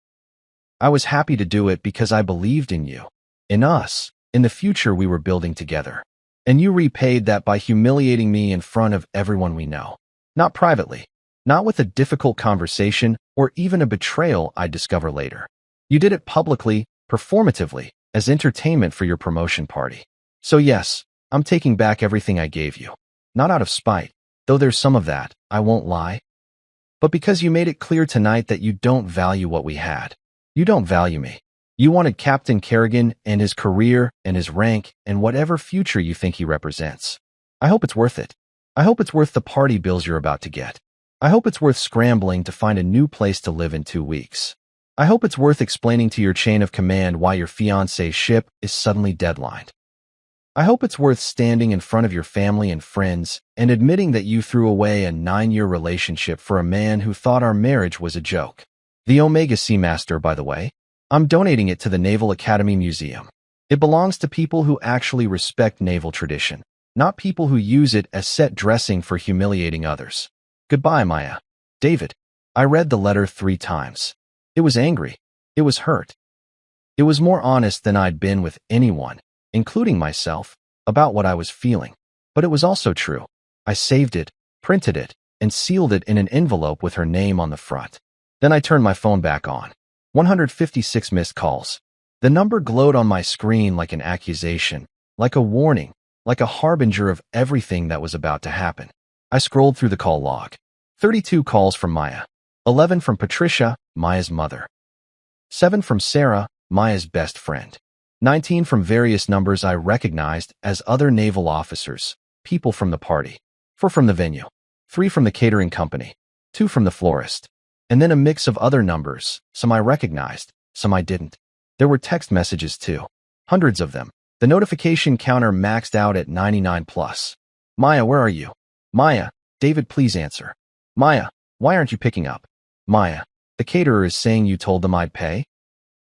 I was happy to do it because I believed in you, in us, in the future we were building together. And you repaid that by humiliating me in front of everyone we know. Not privately, not with a difficult conversation or even a betrayal I'd discover later. You did it publicly, performatively, as entertainment for your promotion party. So yes, I'm taking back everything I gave you. Not out of spite, though there's some of that, I won't lie. But because you made it clear tonight that you don't value what we had. You don't value me. You wanted Captain Kerrigan and his career and his rank and whatever future you think he represents. I hope it's worth it. I hope it's worth the party bills you're about to get. I hope it's worth scrambling to find a new place to live in 2 weeks. I hope it's worth explaining to your chain of command why your fiancé's ship is suddenly deadlined. I hope it's worth standing in front of your family and friends and admitting that you threw away a 9-year relationship for a man who thought our marriage was a joke. The Omega Seamaster, by the way, I'm donating it to the Naval Academy Museum. It belongs to people who actually respect naval tradition, not people who use it as set dressing for humiliating others. Goodbye, Maya. David. I read the letter 3 times. It was angry. It was hurt. It was more honest than I'd been with anyone, including myself, about what I was feeling. But it was also true. I saved it, printed it, and sealed it in an envelope with her name on the front. Then I turned my phone back on. 156 missed calls. The number glowed on my screen like an accusation, like a warning, like a harbinger of everything that was about to happen. I scrolled through the call log. 32 calls from Maya. 11 from Patricia, Maya's mother. 7 from Sarah, Maya's best friend. 19 from various numbers I recognized as other naval officers, people from the party. 4 from the venue. 3 from the catering company. 2 from the florist. And then a mix of other numbers, some I recognized, some I didn't. There were text messages too. Hundreds of them. The notification counter maxed out at 99 plus. Maya, where are you? Maya, David, please answer. Maya, why aren't you picking up? Maya, the caterer is saying you told them I'd pay?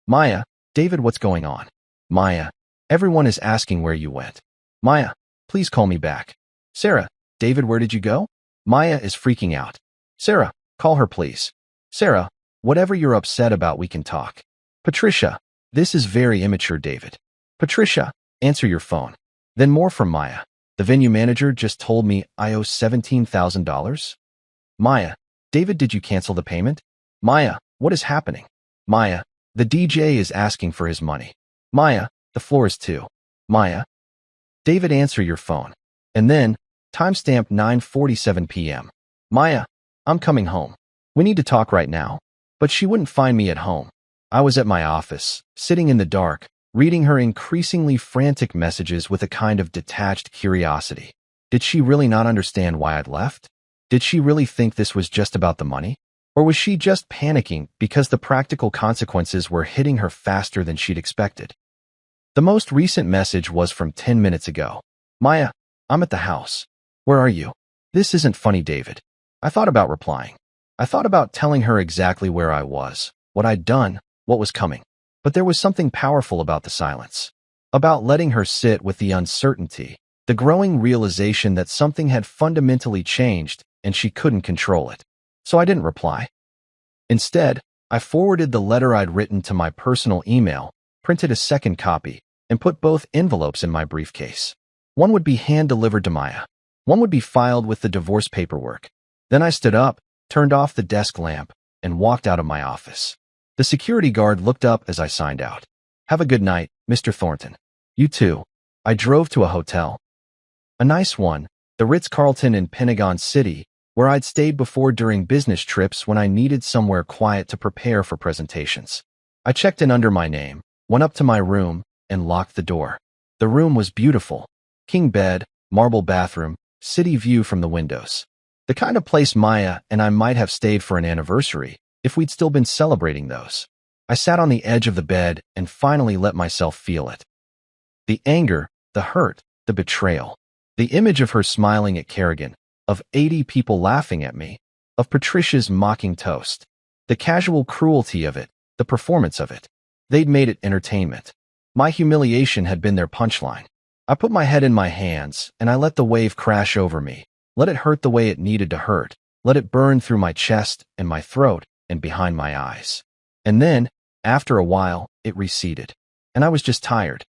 Maya, David, what's going on? Maya, everyone is asking where you went. Maya, please call me back. Sarah, David, where did you go? Maya is freaking out. Sarah, call her please. Sarah, whatever you're upset about, we can talk. Patricia, this is very immature, David. Patricia, answer your phone. Then more from Maya. The venue manager just told me I owe $17,000. Maya, David, did you cancel the payment? Maya, what is happening? Maya, the DJ is asking for his money. Maya, the florist too. Maya, David, answer your phone. And then, timestamp 9:47 p.m. Maya, I'm coming home. We need to talk right now. But she wouldn't find me at home. I was at my office, sitting in the dark, reading her increasingly frantic messages with a kind of detached curiosity. Did she really not understand why I'd left? Did she really think this was just about the money? Or was she just panicking because the practical consequences were hitting her faster than she'd expected? The most recent message was from 10 minutes ago. Maya, I'm at the house. Where are you? This isn't funny, David. I thought about replying. I thought about telling her exactly where I was, what I'd done, what was coming. But there was something powerful about the silence. About letting her sit with the uncertainty, the growing realization that something had fundamentally changed and she couldn't control it. So I didn't reply. Instead, I forwarded the letter I'd written to my personal email, printed a second copy, and put both envelopes in my briefcase. One would be hand-delivered to Maya. One would be filed with the divorce paperwork. Then I stood up, turned off the desk lamp, and walked out of my office. The security guard looked up as I signed out. "Have a good night, Mr. Thornton." "You too." I drove to a hotel. A nice one, the Ritz-Carlton in Pentagon City, where I'd stayed before during business trips when I needed somewhere quiet to prepare for presentations. I checked in under my name, went up to my room, and locked the door. The room was beautiful. King bed, marble bathroom, city view from the windows. The kind of place Maya and I might have stayed for an anniversary if we'd still been celebrating those. I sat on the edge of the bed and finally let myself feel it. The anger, the hurt, the betrayal. The image of her smiling at Kerrigan, of 80 people laughing at me, of Patricia's mocking toast. The casual cruelty of it, the performance of it. They'd made it entertainment. My humiliation had been their punchline. I put my head in my hands, and I let the wave crash over me. Let it hurt the way it needed to hurt. Let it burn through my chest and my throat and behind my eyes. And then, after a while, it receded. And I was just tired.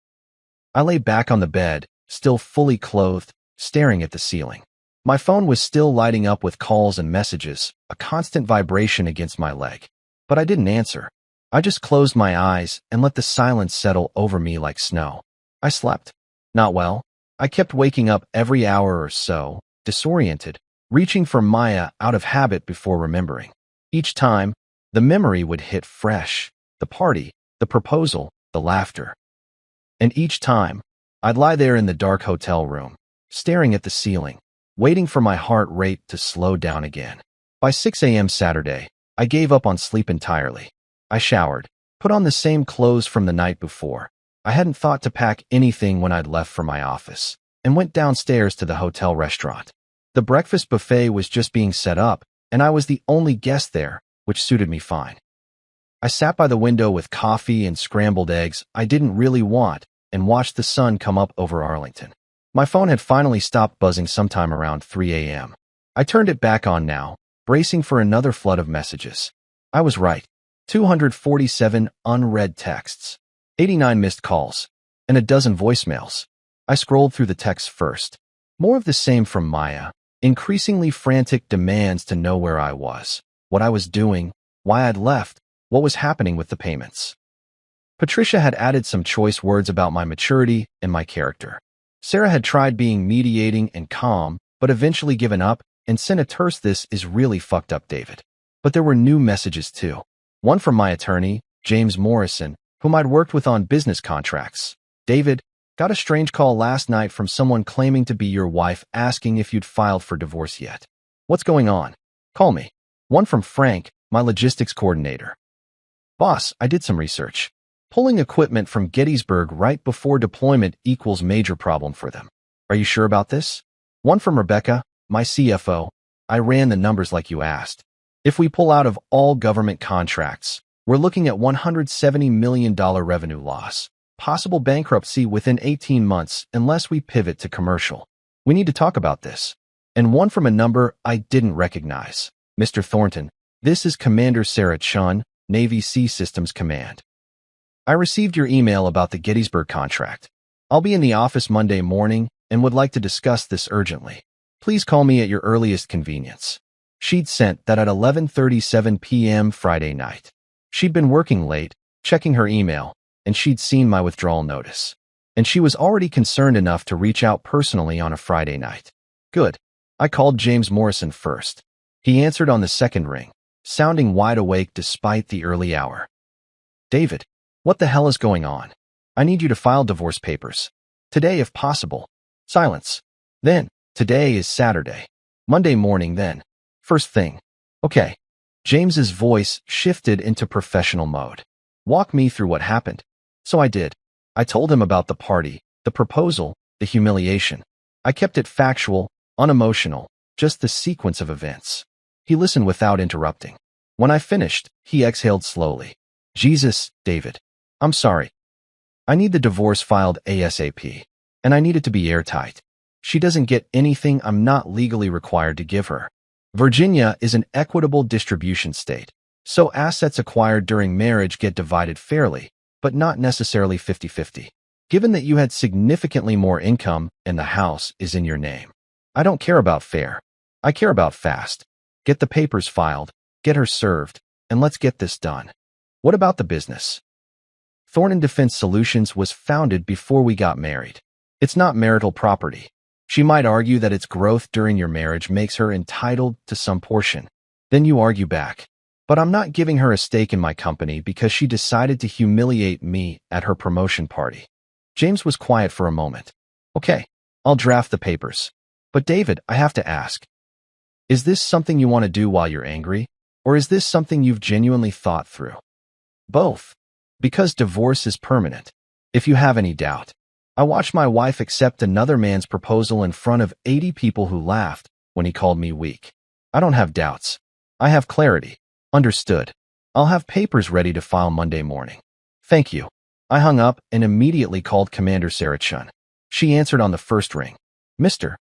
I lay back on the bed, still fully clothed, staring at the ceiling. My phone was still lighting up with calls and messages, a constant vibration against my leg. But I didn't answer. I just closed my eyes and let the silence settle over me like snow. I slept. Not well. I kept waking up every hour or so, disoriented, reaching for Maya out of habit before remembering. Each time, the memory would hit fresh. The party, the proposal, the laughter. And each time, I'd lie there in the dark hotel room, staring at the ceiling, waiting for my heart rate to slow down again. By 6 a.m. Saturday, I gave up on sleep entirely. I showered, put on the same clothes from the night before. I hadn't thought to pack anything when I'd left for my office, and went downstairs to the hotel restaurant. The breakfast buffet was just being set up, and I was the only guest there, which suited me fine. I sat by the window with coffee and scrambled eggs I didn't really want and watched the sun come up over Arlington. My phone had finally stopped buzzing sometime around 3 a.m. I turned it back on now, bracing for another flood of messages. I was right. 247 unread texts, 89 missed calls, and a dozen voicemails. I scrolled through the texts first. More of the same from Maya, increasingly frantic demands to know where I was, what I was doing, why I'd left, what was happening with the payments. Patricia had added some choice words about my maturity and my character. Sarah had tried being mediating and calm, but eventually given up and sent a terse "This is really fucked up, David." But there were new messages too. One from my attorney, James Morrison, whom I'd worked with on business contracts. "David, got a strange call last night from someone claiming to be your wife asking if you'd filed for divorce yet. What's going on? Call me." One from Frank, my logistics coordinator. "Boss, I did some research. Pulling equipment from Gettysburg right before deployment equals major problem for them. Are you sure about this?" One from Rebecca, my CFO. "I ran the numbers like you asked. If we pull out of all government contracts, we're looking at $170 million revenue loss. Possible bankruptcy within 18 months unless we pivot to commercial. We need to talk about this." And one from a number I didn't recognize. "Mr. Thornton, this is Commander Sarah Chun, Navy Sea Systems Command. I received your email about the Gettysburg contract. I'll be in the office Monday morning and would like to discuss this urgently. Please call me at your earliest convenience." She'd sent that at 11:37 p.m. Friday night. She'd been working late, checking her email, and she'd seen my withdrawal notice. And she was already concerned enough to reach out personally on a Friday night. Good. I called James Morrison first. He answered on the second ring, sounding wide awake despite the early hour. "David, what the hell is going on? I need you to file divorce papers. Today if possible." Silence. Then, "Today is Saturday. Monday morning then. First thing." "Okay." James's voice shifted into professional mode. "Walk me through what happened." So I did. I told him about the party, the proposal, the humiliation. I kept it factual, unemotional, just the sequence of events. He listened without interrupting. When I finished, he exhaled slowly. "Jesus, David. I'm sorry. I need the divorce filed ASAP. And I need it to be airtight. She doesn't get anything I'm not legally required to give her. Virginia is an equitable distribution state, so assets acquired during marriage get divided fairly, but not necessarily 50-50. Given that you had significantly more income and the house is in your name. I don't care about fair. I care about fast. Get the papers filed, get her served, and let's get this done. What about the business? Thornton Defense Solutions was founded before we got married. It's not marital property. She might argue that its growth during your marriage makes her entitled to some portion. Then you argue back. But I'm not giving her a stake in my company because she decided to humiliate me at her promotion party. James was quiet for a moment. Okay, I'll draft the papers. But David, I have to ask. Is this something you want to do while you're angry? Or is this something you've genuinely thought through? Both. Because divorce is permanent. If you have any doubt. I watched my wife accept another man's proposal in front of 80 people who laughed when he called me weak. I don't have doubts. I have clarity. Understood. I'll have papers ready to file Monday morning. Thank you. I hung up and immediately called Commander Sarah Chun. She answered on the first ring. Mr.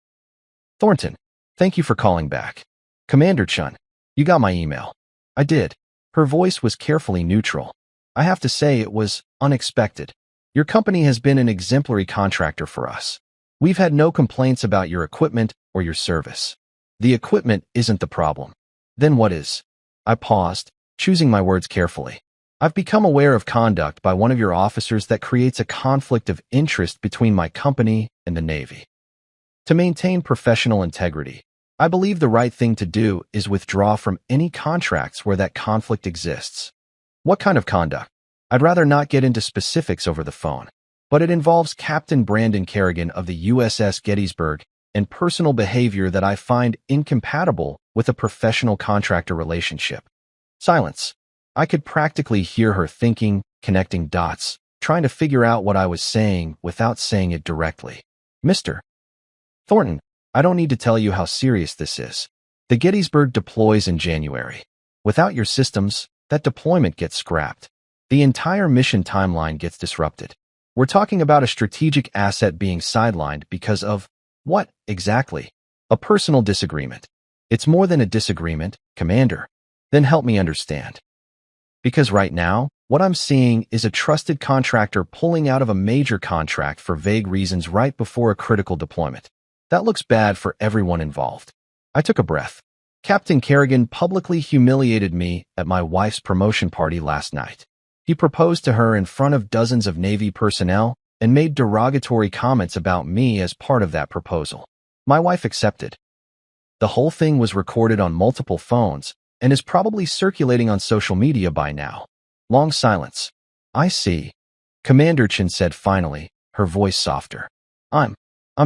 Thornton, thank you for calling back. Commander Chun, you got my email. I did. Her voice was carefully neutral. I have to say it was unexpected. Your company has been an exemplary contractor for us. We've had no complaints about your equipment or your service. The equipment isn't the problem. Then what is? I paused, choosing my words carefully. I've become aware of conduct by one of your officers that creates a conflict of interest between my company and the Navy. To maintain professional integrity, I believe the right thing to do is withdraw from any contracts where that conflict exists. What kind of conduct? I'd rather not get into specifics over the phone, but it involves Captain Brandon Kerrigan of the USS Gettysburg and personal behavior that I find incompatible with a professional contractor relationship. Silence. I could practically hear her thinking, connecting dots, trying to figure out what I was saying without saying it directly. Mr. Thornton, I don't need to tell you how serious this is. The Gettysburg deploys in January. Without your systems, that deployment gets scrapped. The entire mission timeline gets disrupted. We're talking about a strategic asset being sidelined because of what, exactly? A personal disagreement. It's more than a disagreement, Commander. Then help me understand. Because right now, what I'm seeing is a trusted contractor pulling out of a major contract for vague reasons right before a critical deployment. That looks bad for everyone involved. I took a breath. Captain Kerrigan publicly humiliated me at my wife's promotion party last night. He proposed to her in front of dozens of Navy personnel and made derogatory comments about me as part of that proposal. My wife accepted. The whole thing was recorded on multiple phones and is probably circulating on social media by now. Long silence. I see. Commander Chin said finally, her voice softer. I'm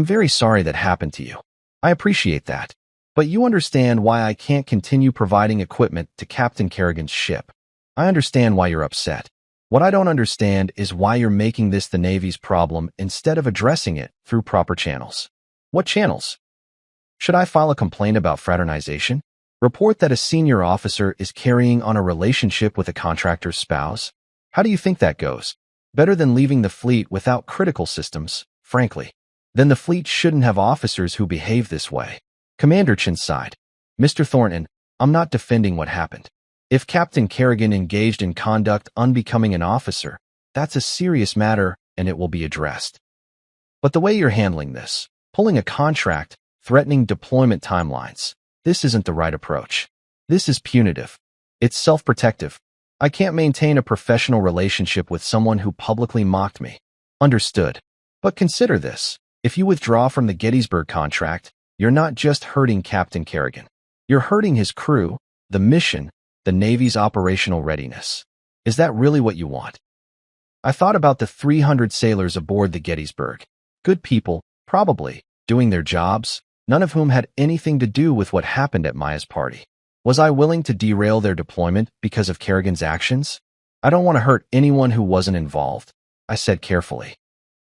very sorry that happened to you. I appreciate that. But you understand why I can't continue providing equipment to Captain Kerrigan's ship. I understand why you're upset. What I don't understand is why you're making this the Navy's problem instead of addressing it through proper channels. What channels? Should I file a complaint about fraternization? Report that a senior officer is carrying on a relationship with a contractor's spouse? How do you think that goes? Better than leaving the fleet without critical systems, frankly. Then the fleet shouldn't have officers who behave this way. Commander Chin sighed. Mr. Thornton, I'm not defending what happened. If Captain Kerrigan engaged in conduct unbecoming an officer, that's a serious matter and it will be addressed. But the way you're handling this, pulling a contract, threatening deployment timelines, this isn't the right approach. This is punitive. It's self-protective. I can't maintain a professional relationship with someone who publicly mocked me. Understood. But consider this. If you withdraw from the Gettysburg contract, you're not just hurting Captain Kerrigan. You're hurting his crew, the mission, the Navy's operational readiness. Is that really what you want? I thought about the 300 sailors aboard the Gettysburg. Good people, probably, doing their jobs, none of whom had anything to do with what happened at Maya's party. Was I willing to derail their deployment because of Kerrigan's actions? I don't want to hurt anyone who wasn't involved, I said carefully.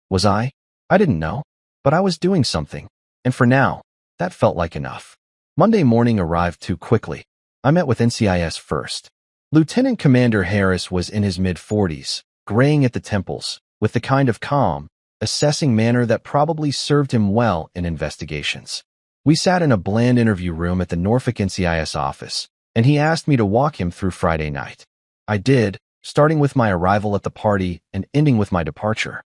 Was I? I didn't know. But I was doing something. And for now, that felt like enough. Monday morning arrived too quickly. I met with NCIS first. Lieutenant Commander Harris was in his mid-40s, graying at the temples, with the kind of calm, assessing manner that probably served him well in investigations. We sat in a bland interview room at the Norfolk NCIS office, and he asked me to walk him through Friday night. I did, starting with my arrival at the party and ending with my departure.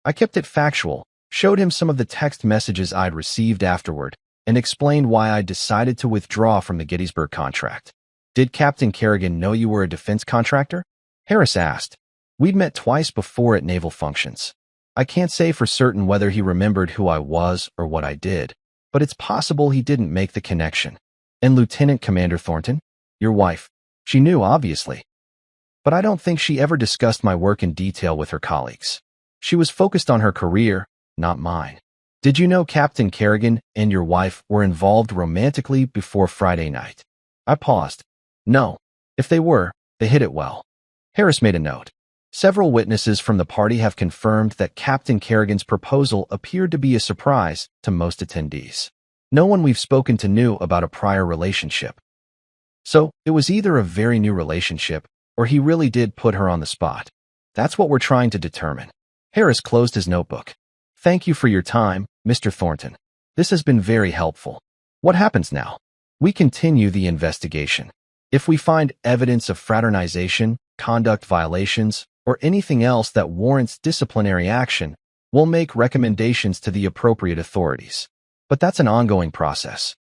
I kept it factual, showed him some of the text messages I'd received afterward, and explained why I decided to withdraw from the Gettysburg contract. Did Captain Kerrigan know you were a defense contractor? Harris asked. We'd met twice before at naval functions. I can't say for certain whether he remembered who I was or what I did, but it's possible he didn't make the connection. And Lieutenant Commander Thornton? Your wife. She knew, obviously. But I don't think she ever discussed my work in detail with her colleagues. She was focused on her career, not mine. Did you know Captain Kerrigan and your wife were involved romantically before Friday night? I paused. No. If they were, they hid it well. Harris made a note. Several witnesses from the party have confirmed that Captain Kerrigan's proposal appeared to be a surprise to most attendees. No one we've spoken to knew about a prior relationship. So, it was either a very new relationship, or he really did put her on the spot. That's what we're trying to determine. Harris closed his notebook. Thank you for your time, Mr. Thornton. This has been very helpful. What happens now? We continue the investigation. If we find evidence of fraternization, conduct violations, or anything else that warrants disciplinary action, we'll make recommendations to the appropriate authorities. But that's an ongoing process.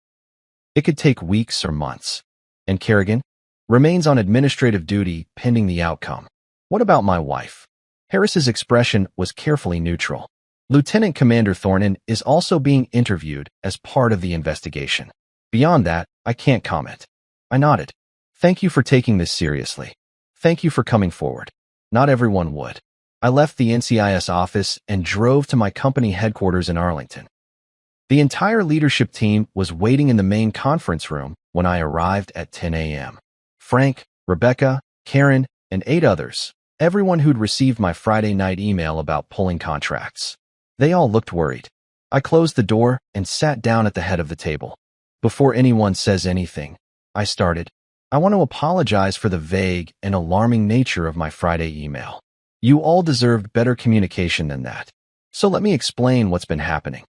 It could take weeks or months. And Kerrigan remains on administrative duty pending the outcome. What about my wife? Harris's expression was carefully neutral. Lieutenant Commander Thornton is also being interviewed as part of the investigation. Beyond that, I can't comment. I nodded. Thank you for taking this seriously. Thank you for coming forward. Not everyone would. I left the NCIS office and drove to my company headquarters in Arlington. The entire leadership team was waiting in the main conference room when I arrived at 10 a.m. Frank, Rebecca, Karen, and 8 others, everyone who'd received my Friday night email about pulling contracts. They all looked worried. I closed the door and sat down at the head of the table. Before anyone says anything, I started. I want to apologize for the vague and alarming nature of my Friday email. You all deserved better communication than that. So let me explain what's been happening.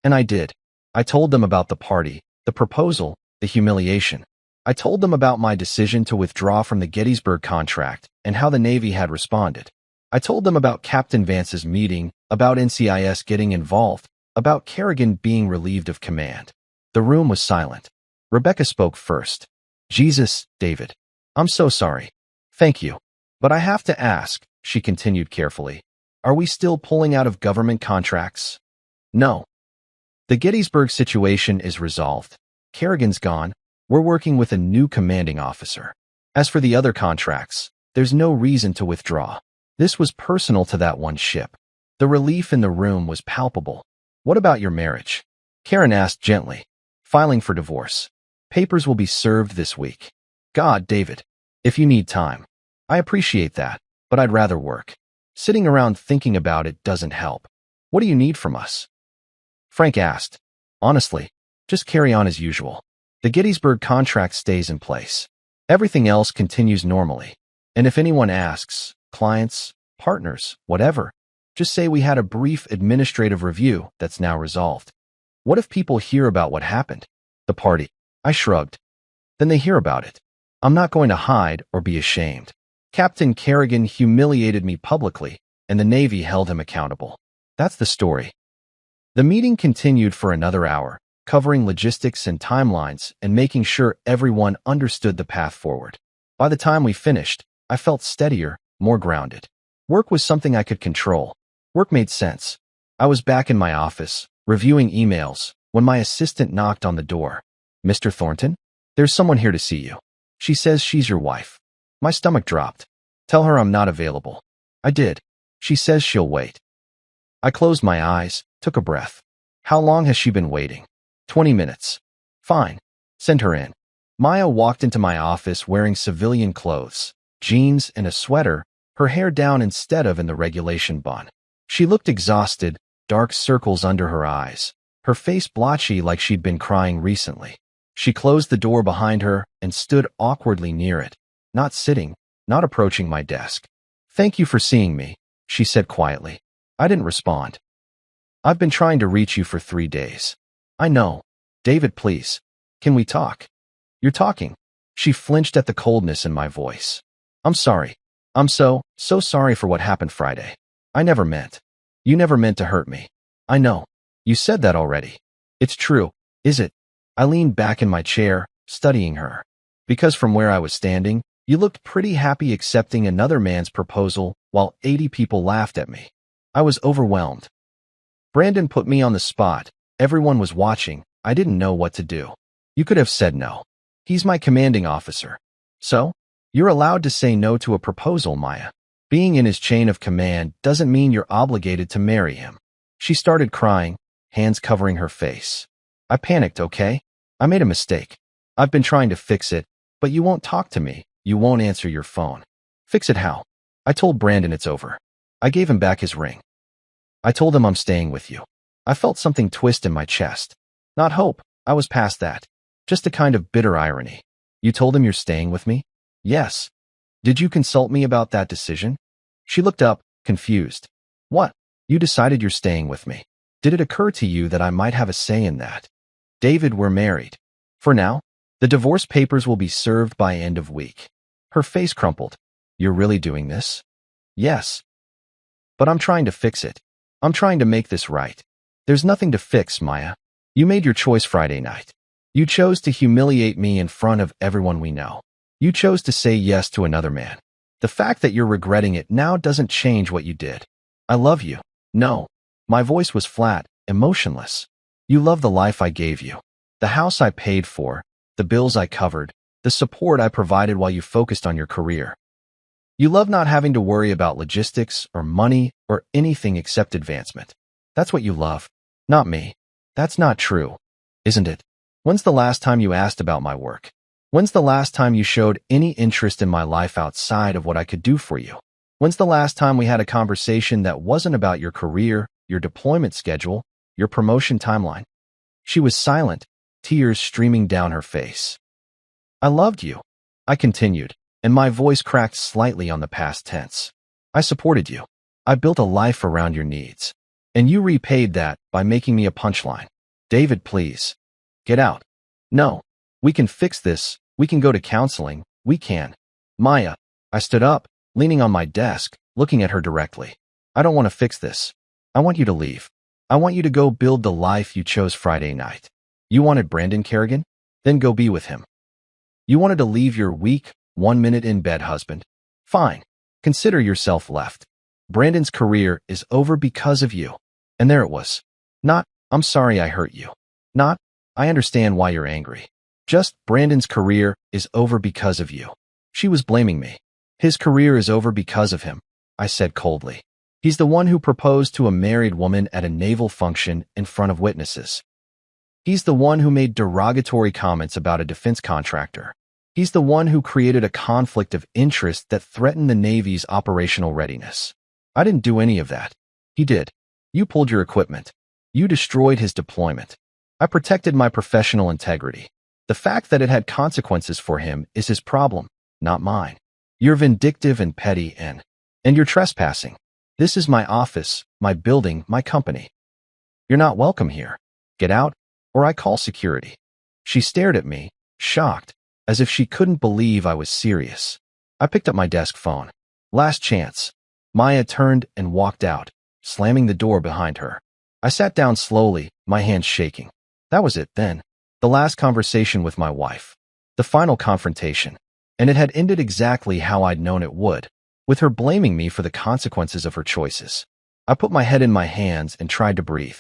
And I did. I told them about the party, the proposal, the humiliation. I told them about my decision to withdraw from the Gettysburg contract and how the Navy had responded. I told them about Captain Vance's meeting, about NCIS getting involved, about Kerrigan being relieved of command. The room was silent. Rebecca spoke first. Jesus, David. I'm so sorry. Thank you. But I have to ask, she continued carefully, are we still pulling out of government contracts? No. The Gettysburg situation is resolved. Kerrigan's gone. We're working with a new commanding officer. As for the other contracts, there's no reason to withdraw. This was personal to that one ship. The relief in the room was palpable. What about your marriage? Karen asked gently. Filing for divorce. Papers will be served this week. God, David. If you need time. I appreciate that, but I'd rather work. Sitting around thinking about it doesn't help. What do you need from us? Frank asked. Honestly, just carry on as usual. The Gettysburg contract stays in place. Everything else continues normally. And if anyone asks, clients, partners, whatever, just say we had a brief administrative review that's now resolved. What if people hear about what happened? The party. I shrugged. Then they hear about it. I'm not going to hide or be ashamed. Captain Kerrigan humiliated me publicly, and the Navy held him accountable. That's the story. The meeting continued for another hour, covering logistics and timelines and making sure everyone understood the path forward. By the time we finished, I felt steadier, more grounded. Work was something I could control. Work made sense. I was back in my office, reviewing emails, when my assistant knocked on the door. Mr. Thornton? There's someone here to see you. She says she's your wife. My stomach dropped. Tell her I'm not available. I did. She says she'll wait. I closed my eyes, took a breath. How long has she been waiting? 20 minutes. Fine. Send her in. Maya walked into my office wearing civilian clothes, jeans and a sweater, her hair down instead of in the regulation bun. She looked exhausted, dark circles under her eyes, her face blotchy like she'd been crying recently. She closed the door behind her and stood awkwardly near it, not sitting, not approaching my desk. Thank you for seeing me, she said quietly. I didn't respond. I've been trying to reach you for 3 days. I know. David, please. Can we talk? You're talking. She flinched at the coldness in my voice. I'm sorry. I'm so sorry for what happened Friday. I never meant. You never meant to hurt me. I know. You said that already. It's true. Is it? I leaned back in my chair, studying her. Because from where I was standing, you looked pretty happy accepting another man's proposal while 80 people laughed at me. I was overwhelmed. Brandon put me on the spot. Everyone was watching. I didn't know what to do. You could have said no. He's my commanding officer. So? You're allowed to say no to a proposal, Maya. Being in his chain of command doesn't mean you're obligated to marry him. She started crying, hands covering her face. I panicked, okay? I made a mistake. I've been trying to fix it, but you won't talk to me. You won't answer your phone. Fix it how? I told Brandon it's over. I gave him back his ring. I told him I'm staying with you. I felt something twist in my chest. Not hope. I was past that. Just a kind of bitter irony. You told him you're staying with me? Yes. Did you consult me about that decision? She looked up, confused. What? You decided you're staying with me. Did it occur to you that I might have a say in that? David, we're married. For now, the divorce papers will be served by end of week. Her face crumpled. You're really doing this? Yes. But I'm trying to fix it. I'm trying to make this right. There's nothing to fix, Maya. You made your choice Friday night. You chose to humiliate me in front of everyone we know. You chose to say yes to another man. The fact that you're regretting it now doesn't change what you did. I love you. No. My voice was flat, emotionless. You love the life I gave you. The house I paid for, the bills I covered, the support I provided while you focused on your career. You love not having to worry about logistics or money or anything except advancement. That's what you love. Not me. That's not true, isn't it? When's the last time you asked about my work? When's the last time you showed any interest in my life outside of what I could do for you? When's the last time we had a conversation that wasn't about your career, your deployment schedule, your promotion timeline? She was silent, tears streaming down her face. I loved you, I continued, and my voice cracked slightly on the past tense. I supported you. I built a life around your needs. And you repaid that by making me a punchline. David, please. Get out. No. We can fix this. We can go to counseling. We can. Maya. I stood up, leaning on my desk, looking at her directly. I don't want to fix this. I want you to leave. I want you to go build the life you chose Friday night. You wanted Brandon Kerrigan? Then go be with him. You wanted to leave your weak, 1 minute in bed husband? Fine. Consider yourself left. Brandon's career is over because of you. And there it was. Not, I'm sorry I hurt you. Not, I understand why you're angry. Just, Brandon's career is over because of you. She was blaming me. His career is over because of him, I said coldly. He's the one who proposed to a married woman at a naval function in front of witnesses. He's the one who made derogatory comments about a defense contractor. He's the one who created a conflict of interest that threatened the Navy's operational readiness. I didn't do any of that. He did. You pulled your equipment. You destroyed his deployment. I protected my professional integrity. The fact that it had consequences for him is his problem, not mine. You're vindictive and petty and you're trespassing. This is my office, my building, my company. You're not welcome here. Get out, or I call security. She stared at me, shocked, as if she couldn't believe I was serious. I picked up my desk phone. Last chance. Maya turned and walked out, slamming the door behind her. I sat down slowly, my hands shaking. That was it then. The last conversation with my wife. The final confrontation. And it had ended exactly how I'd known it would, with her blaming me for the consequences of her choices. I put my head in my hands and tried to breathe.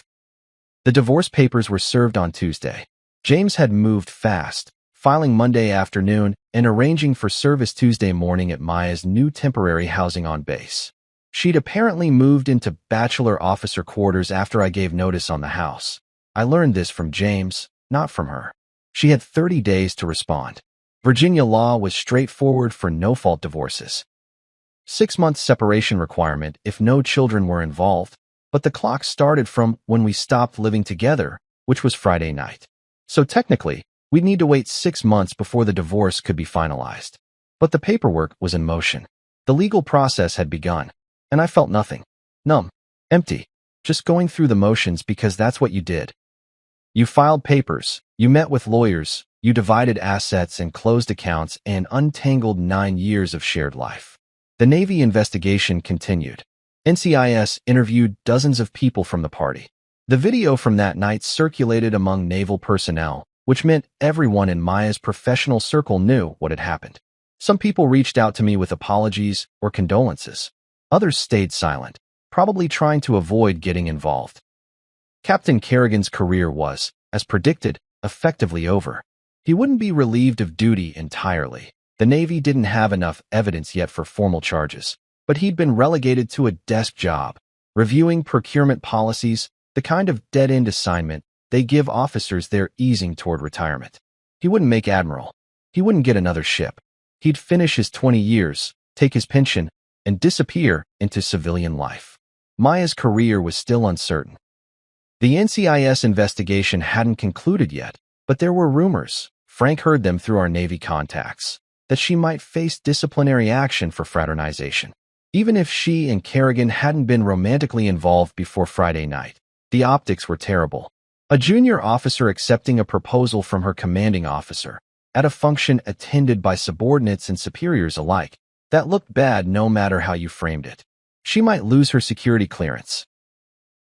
The divorce papers were served on Tuesday. James had moved fast, filing Monday afternoon and arranging for service Tuesday morning at Maya's new temporary housing on base. She'd apparently moved into bachelor officer quarters after I gave notice on the house. I learned this from James, not from her. She had 30 days to respond. Virginia law was straightforward for no-fault divorces. 6 months separation requirement if no children were involved, but the clock started from when we stopped living together, which was Friday night. So technically, we'd need to wait 6 months before the divorce could be finalized. But the paperwork was in motion. The legal process had begun. And I felt nothing. Numb. Empty. Just going through the motions because that's what you did. You filed papers, you met with lawyers, you divided assets and closed accounts and untangled 9 years of shared life. The Navy investigation continued. NCIS interviewed dozens of people from the party. The video from that night circulated among naval personnel, which meant everyone in Maya's professional circle knew what had happened. Some people reached out to me with apologies or condolences. Others stayed silent, probably trying to avoid getting involved. Captain Kerrigan's career was, as predicted, effectively over. He wouldn't be relieved of duty entirely. The Navy didn't have enough evidence yet for formal charges, but he'd been relegated to a desk job, reviewing procurement policies, the kind of dead-end assignment they give officers they're easing toward retirement. He wouldn't make admiral. He wouldn't get another ship. He'd finish his 20 years, take his pension, and disappear into civilian life. Maya's career was still uncertain. The NCIS investigation hadn't concluded yet, but there were rumors, Frank heard them through our Navy contacts, that she might face disciplinary action for fraternization. Even if she and Kerrigan hadn't been romantically involved before Friday night, the optics were terrible. A junior officer accepting a proposal from her commanding officer, at a function attended by subordinates and superiors alike, that looked bad no matter how you framed it. She might lose her security clearance.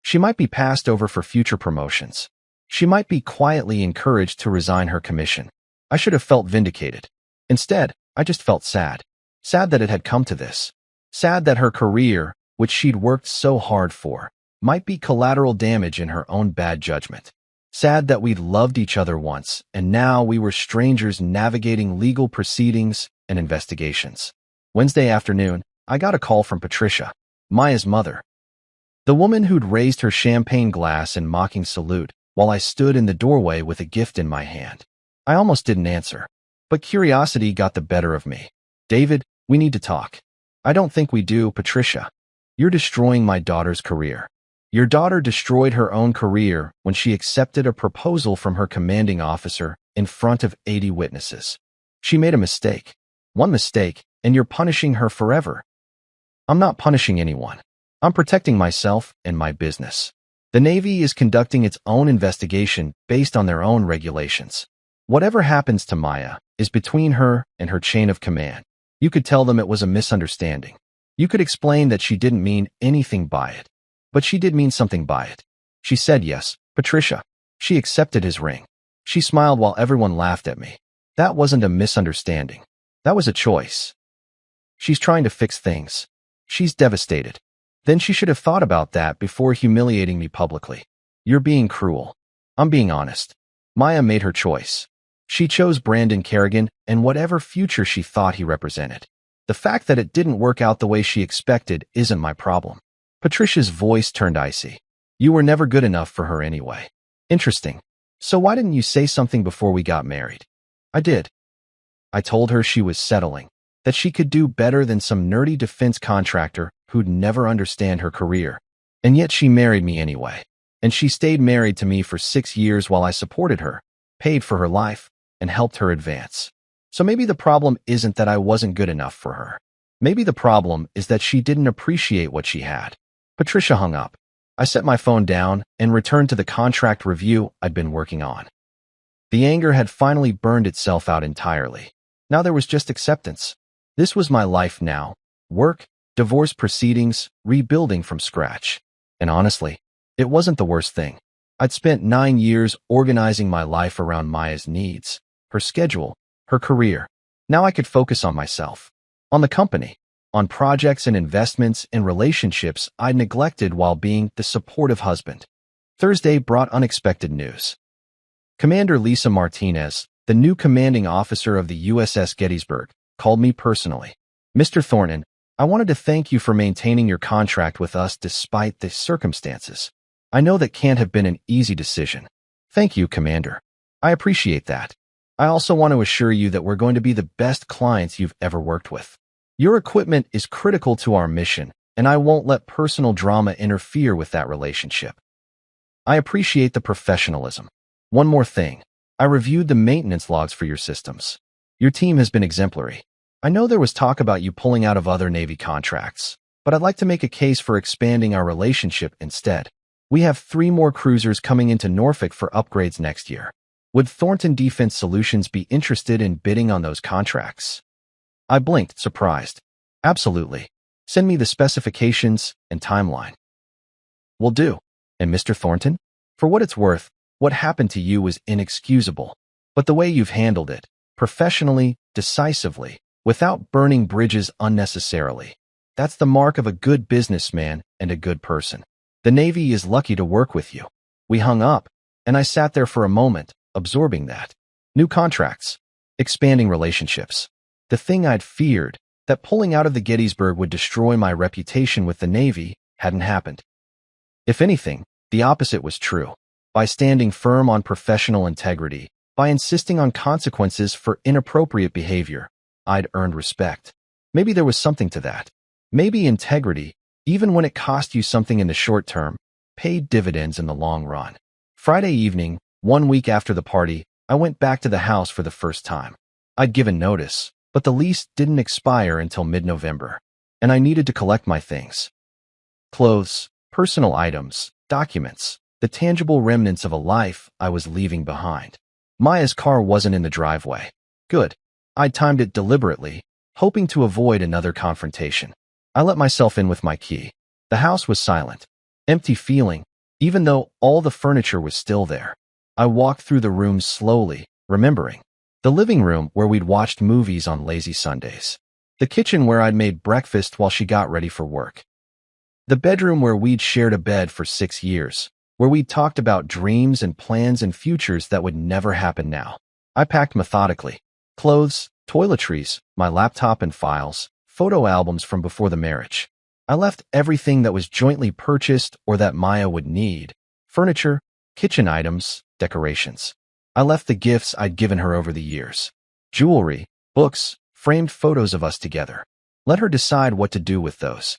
She might be passed over for future promotions. She might be quietly encouraged to resign her commission. I should have felt vindicated. Instead, I just felt sad. Sad that it had come to this. Sad that her career, which she'd worked so hard for, might be collateral damage in her own bad judgment. Sad that we'd loved each other once, and now we were strangers navigating legal proceedings and investigations. Wednesday afternoon, I got a call from Patricia, Maya's mother. The woman who'd raised her champagne glass in mocking salute while I stood in the doorway with a gift in my hand. I almost didn't answer, but curiosity got the better of me. David, we need to talk. I don't think we do, Patricia. You're destroying my daughter's career. Your daughter destroyed her own career when she accepted a proposal from her commanding officer in front of 80 witnesses. She made a mistake. One mistake, and you're punishing her forever. I'm not punishing anyone. I'm protecting myself and my business. The Navy is conducting its own investigation based on their own regulations. Whatever happens to Maya is between her and her chain of command. You could tell them it was a misunderstanding. You could explain that she didn't mean anything by it. But she did mean something by it. She said yes, Patricia. She accepted his ring. She smiled while everyone laughed at me. That wasn't a misunderstanding. That was a choice. She's trying to fix things. She's devastated. Then she should have thought about that before humiliating me publicly. You're being cruel. I'm being honest. Maya made her choice. She chose Brandon Kerrigan and whatever future she thought he represented. The fact that it didn't work out the way she expected isn't my problem. Patricia's voice turned icy. You were never good enough for her anyway. Interesting. So why didn't you say something before we got married? I did. I told her she was settling, that she could do better than some nerdy defense contractor who'd never understand her career. And yet she married me anyway. And she stayed married to me for 6 years while I supported her, paid for her life, and helped her advance. So maybe the problem isn't that I wasn't good enough for her. Maybe the problem is that she didn't appreciate what she had. Patricia hung up. I set my phone down and returned to the contract review I'd been working on. The anger had finally burned itself out entirely. Now there was just acceptance. This was my life now. Work, divorce proceedings, rebuilding from scratch. And honestly, it wasn't the worst thing. I'd spent 9 years organizing my life around Maya's needs, her schedule, her career. Now I could focus on myself, on the company, on projects and investments and relationships I'd neglected while being the supportive husband. Thursday brought unexpected news. Commander Lisa Martinez, the new commanding officer of the USS Gettysburg, called me personally. Mr. Thornton, I wanted to thank you for maintaining your contract with us despite the circumstances. I know that can't have been an easy decision. Thank you, Commander. I appreciate that. I also want to assure you that we're going to be the best clients you've ever worked with. Your equipment is critical to our mission, and I won't let personal drama interfere with that relationship. I appreciate the professionalism. One more thing. I reviewed the maintenance logs for your systems. Your team has been exemplary. I know there was talk about you pulling out of other Navy contracts, but I'd like to make a case for expanding our relationship instead. We have 3 more cruisers coming into Norfolk for upgrades next year. Would Thornton Defense Solutions be interested in bidding on those contracts? I blinked, surprised. Absolutely. Send me the specifications and timeline. Will do. And Mr. Thornton? For what it's worth, what happened to you was inexcusable. But the way you've handled it, professionally, decisively, without burning bridges unnecessarily, that's the mark of a good businessman and a good person. The Navy is lucky to work with you. We hung up, and I sat there for a moment, absorbing that. New contracts, expanding relationships. The thing I'd feared, that pulling out of the Gettysburg would destroy my reputation with the Navy, hadn't happened. If anything, the opposite was true. By standing firm on professional integrity, by insisting on consequences for inappropriate behavior, I'd earned respect. Maybe there was something to that. Maybe integrity, even when it cost you something in the short term, paid dividends in the long run. Friday evening, 1 week after the party, I went back to the house for the first time. I'd given notice, but the lease didn't expire until mid-November, and I needed to collect my things. Clothes, personal items, documents, the tangible remnants of a life I was leaving behind. Maya's car wasn't in the driveway. Good. I'd timed it deliberately, hoping to avoid another confrontation. I let myself in with my key. The house was silent, empty feeling, even though all the furniture was still there. I walked through the rooms slowly, remembering. The living room where we'd watched movies on lazy Sundays. The kitchen where I'd made breakfast while she got ready for work. The bedroom where we'd shared a bed for 6 years, where we'd talked about dreams and plans and futures that would never happen now. I packed methodically. Clothes, toiletries, my laptop and files, photo albums from before the marriage. I left everything that was jointly purchased or that Maya would need. Furniture, kitchen items, decorations. I left the gifts I'd given her over the years. Jewelry, books, framed photos of us together. Let her decide what to do with those.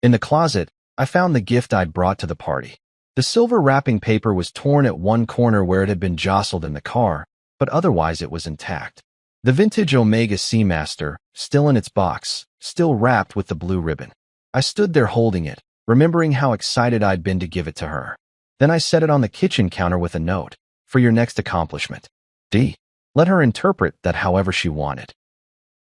In the closet, I found the gift I'd brought to the party. The silver wrapping paper was torn at one corner where it had been jostled in the car, but otherwise it was intact. The vintage Omega Seamaster, still in its box, still wrapped with the blue ribbon. I stood there holding it, remembering how excited I'd been to give it to her. Then I set it on the kitchen counter with a note. For your next accomplishment. D. Let her interpret that however she wanted.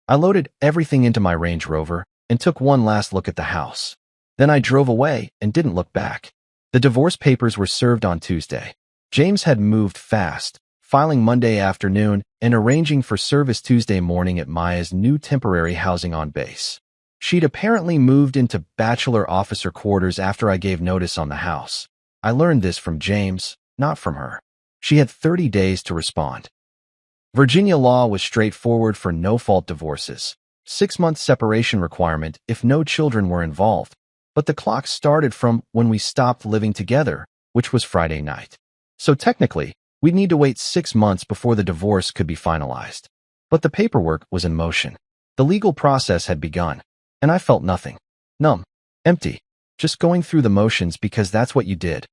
I loaded everything into my Range Rover and took one last look at the house. Then I drove away and didn't look back. The divorce papers were served on Tuesday. James had moved fast, filing Monday afternoon and arranging for service Tuesday morning at Maya's new temporary housing on base. She'd apparently moved into bachelor officer quarters after I gave notice on the house. I learned this from James, not from her. She had 30 days to respond. Virginia law was straightforward for no-fault divorces. 6-month separation requirement if no children were involved. But the clock started from when we stopped living together, which was Friday night. So technically, we'd need to wait 6 months before the divorce could be finalized. But the paperwork was in motion. The legal process had begun. And I felt nothing. Numb. Empty. Just going through the motions because that's what you did.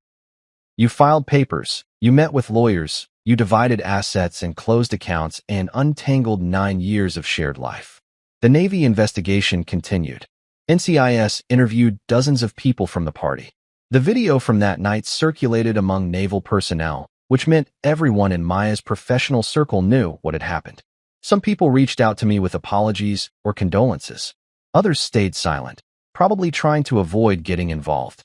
You filed papers, you met with lawyers, you divided assets and closed accounts and untangled 9 years of shared life. The Navy investigation continued. NCIS interviewed dozens of people from the party. The video from that night circulated among naval personnel, which meant everyone in Maya's professional circle knew what had happened. Some people reached out to me with apologies or condolences. Others stayed silent, probably trying to avoid getting involved.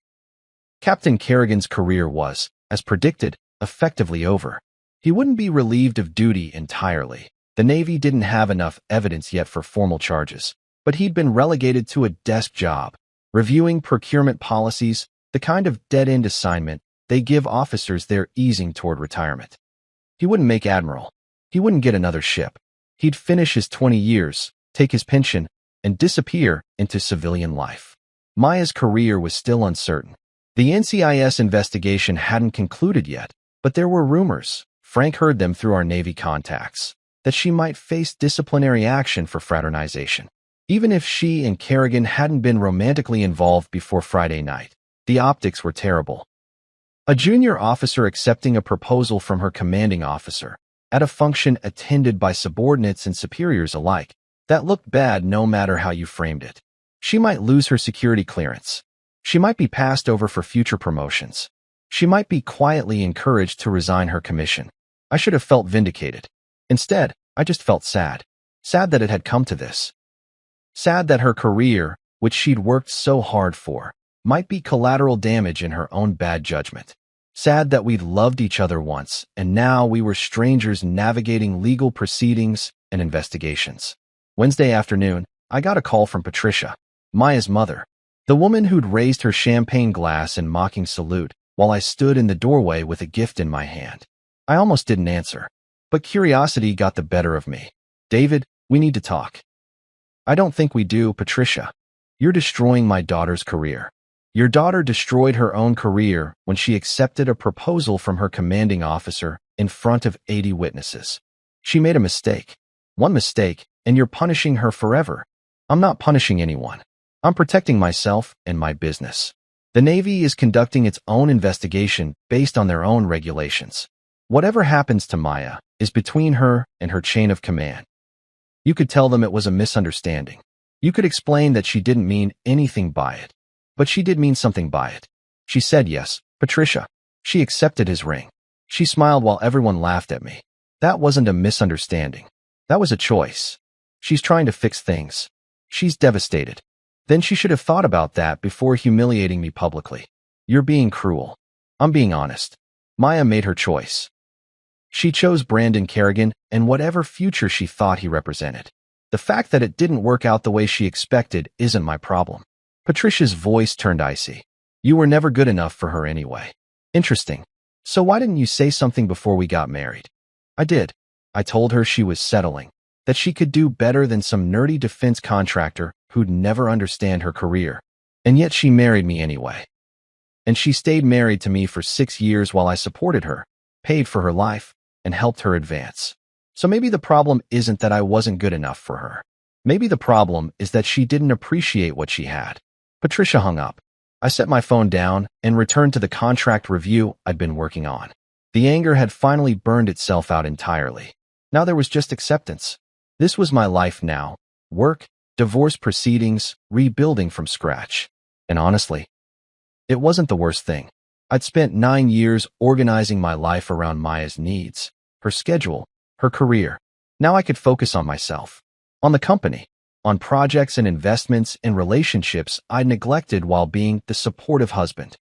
Captain Kerrigan's career was, as predicted, effectively over. He wouldn't be relieved of duty entirely. The Navy didn't have enough evidence yet for formal charges, but he'd been relegated to a desk job, reviewing procurement policies, the kind of dead-end assignment they give officers they're easing toward retirement. He wouldn't make admiral. He wouldn't get another ship. He'd finish his 20 years, take his pension, and disappear into civilian life. Maya's career was still uncertain. The NCIS investigation hadn't concluded yet, but there were rumors, Frank heard them through our Navy contacts, that she might face disciplinary action for fraternization. Even if she and Kerrigan hadn't been romantically involved before Friday night, the optics were terrible. A junior officer accepting a proposal from her commanding officer, at a function attended by subordinates and superiors alike, that looked bad no matter how you framed it. She might lose her security clearance. She might be passed over for future promotions. She might be quietly encouraged to resign her commission. I should have felt vindicated. Instead, I just felt sad. Sad that it had come to this. Sad that her career, which she'd worked so hard for, might be collateral damage in her own bad judgment. Sad that we'd loved each other once, and now we were strangers navigating legal proceedings and investigations. Wednesday afternoon, I got a call from Patricia, Maya's mother, the woman who'd raised her champagne glass in mocking salute while I stood in the doorway with a gift in my hand. I almost didn't answer, but curiosity got the better of me. David, we need to talk. I don't think we do, Patricia. You're destroying my daughter's career. Your daughter destroyed her own career when she accepted a proposal from her commanding officer in front of 80 witnesses. She made a mistake. One mistake, and you're punishing her forever. I'm not punishing anyone. I'm protecting myself and my business. The Navy is conducting its own investigation based on their own regulations. Whatever happens to Maya is between her and her chain of command. You could tell them it was a misunderstanding. You could explain that she didn't mean anything by it. But she did mean something by it. She said yes, Patricia. She accepted his ring. She smiled while everyone laughed at me. That wasn't a misunderstanding. That was a choice. She's trying to fix things. She's devastated. Then she should have thought about that before humiliating me publicly. You're being cruel. I'm being honest. Maya made her choice. She chose Brandon Kerrigan and whatever future she thought he represented. The fact that it didn't work out the way she expected isn't my problem. Patricia's voice turned icy. You were never good enough for her anyway. Interesting. So why didn't you say something before we got married? I did. I told her she was settling, that she could do better than some nerdy defense contractor who'd never understand her career. And yet she married me anyway. And she stayed married to me for 6 years while I supported her, paid for her life, and helped her advance. So maybe the problem isn't that I wasn't good enough for her. Maybe the problem is that she didn't appreciate what she had. Patricia hung up. I set my phone down and returned to the contract review I'd been working on. The anger had finally burned itself out entirely. Now there was just acceptance. This was my life now. Work, divorce proceedings, rebuilding from scratch. And honestly, it wasn't the worst thing. I'd spent 9 years organizing my life around Maya's needs, her schedule, her career. Now I could focus on myself, on the company, on projects and investments and relationships I'd neglected while being the supportive husband.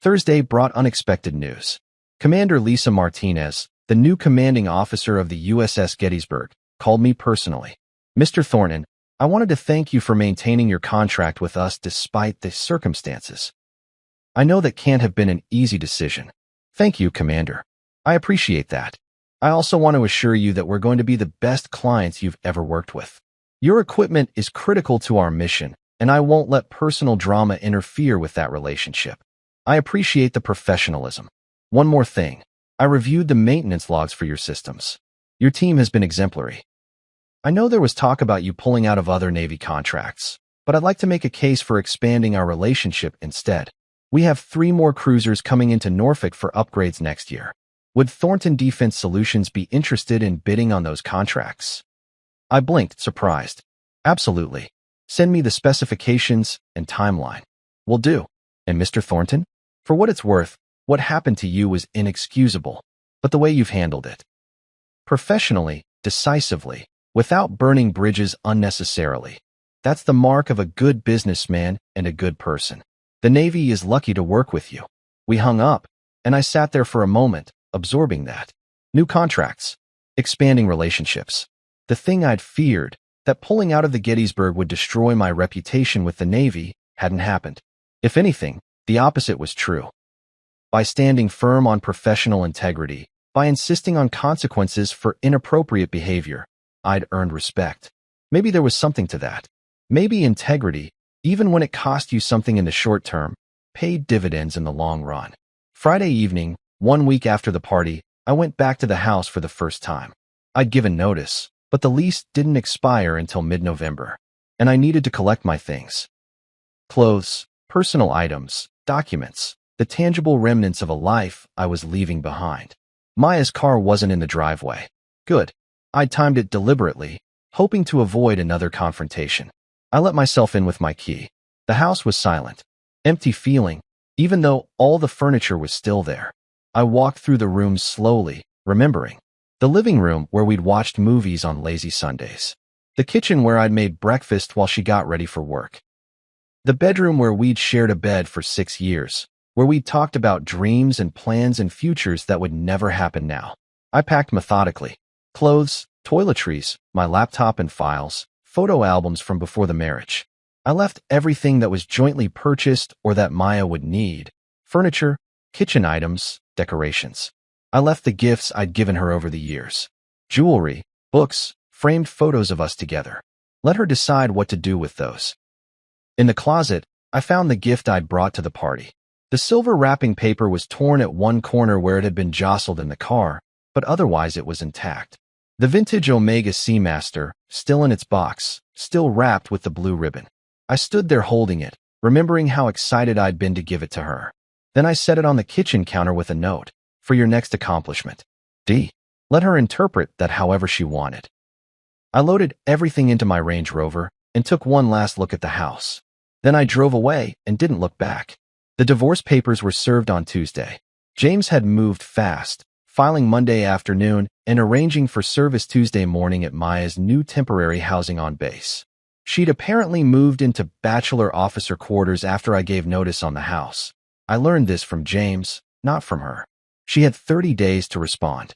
Thursday brought unexpected news. Commander Lisa Martinez, the new commanding officer of the USS Gettysburg, called me personally. Mr. Thornton, I wanted to thank you for maintaining your contract with us despite the circumstances. I know that can't have been an easy decision. Thank you, Commander. I appreciate that. I also want to assure you that we're going to be the best clients you've ever worked with. Your equipment is critical to our mission, and I won't let personal drama interfere with that relationship. I appreciate the professionalism. One more thing. I reviewed the maintenance logs for your systems. Your team has been exemplary. I know there was talk about you pulling out of other Navy contracts, but I'd like to make a case for expanding our relationship instead. We have 3 more cruisers coming into Norfolk for upgrades next year. Would Thornton Defense Solutions be interested in bidding on those contracts? I blinked, surprised. Absolutely. Send me the specifications and timeline. Will do. And Mr. Thornton? For what it's worth, what happened to you was inexcusable, but the way you've handled it. Professionally, decisively, without burning bridges unnecessarily. That's the mark of a good businessman and a good person. The Navy is lucky to work with you. We hung up, and I sat there for a moment, absorbing that. New contracts. Expanding relationships. The thing I'd feared, that pulling out of the Gettysburg would destroy my reputation with the Navy, hadn't happened. If anything, the opposite was true. By standing firm on professional integrity, by insisting on consequences for inappropriate behavior, I'd earned respect. Maybe there was something to that. Maybe integrity, even when it cost you something in the short term, paid dividends in the long run. Friday evening, 1 week after the party, I went back to the house for the first time. I'd given notice, but the lease didn't expire until mid-November, and I needed to collect my things. Clothes, personal items, documents, the tangible remnants of a life I was leaving behind. Maya's car wasn't in the driveway. Good. I'd timed it deliberately, hoping to avoid another confrontation. I let myself in with my key. The house was silent, empty feeling, even though all the furniture was still there. I walked through the rooms slowly, remembering. The living room where we'd watched movies on lazy Sundays. The kitchen where I'd made breakfast while she got ready for work. The bedroom where we'd shared a bed for 6 years. where we talked about dreams and plans and futures that would never happen now. I packed methodically. Clothes, toiletries, my laptop and files, photo albums from before the marriage. I left everything that was jointly purchased or that Maya would need. Furniture, kitchen items, decorations. I left the gifts I'd given her over the years. Jewelry, books, framed photos of us together. Let her decide what to do with those. In the closet, I found the gift I'd brought to the party. The silver wrapping paper was torn at one corner where it had been jostled in the car, but otherwise it was intact. The vintage Omega Seamaster, still in its box, still wrapped with the blue ribbon. I stood there holding it, remembering how excited I'd been to give it to her. Then I set it on the kitchen counter with a note, "For your next accomplishment. D." Let her interpret that however she wanted. I loaded everything into my Range Rover and took one last look at the house. Then I drove away and didn't look back. The divorce papers were served on Tuesday. James had moved fast, filing Monday afternoon and arranging for service Tuesday morning at Maya's new temporary housing on base. She'd apparently moved into bachelor officer quarters after I gave notice on the house. I learned this from James, not from her. She had 30 days to respond.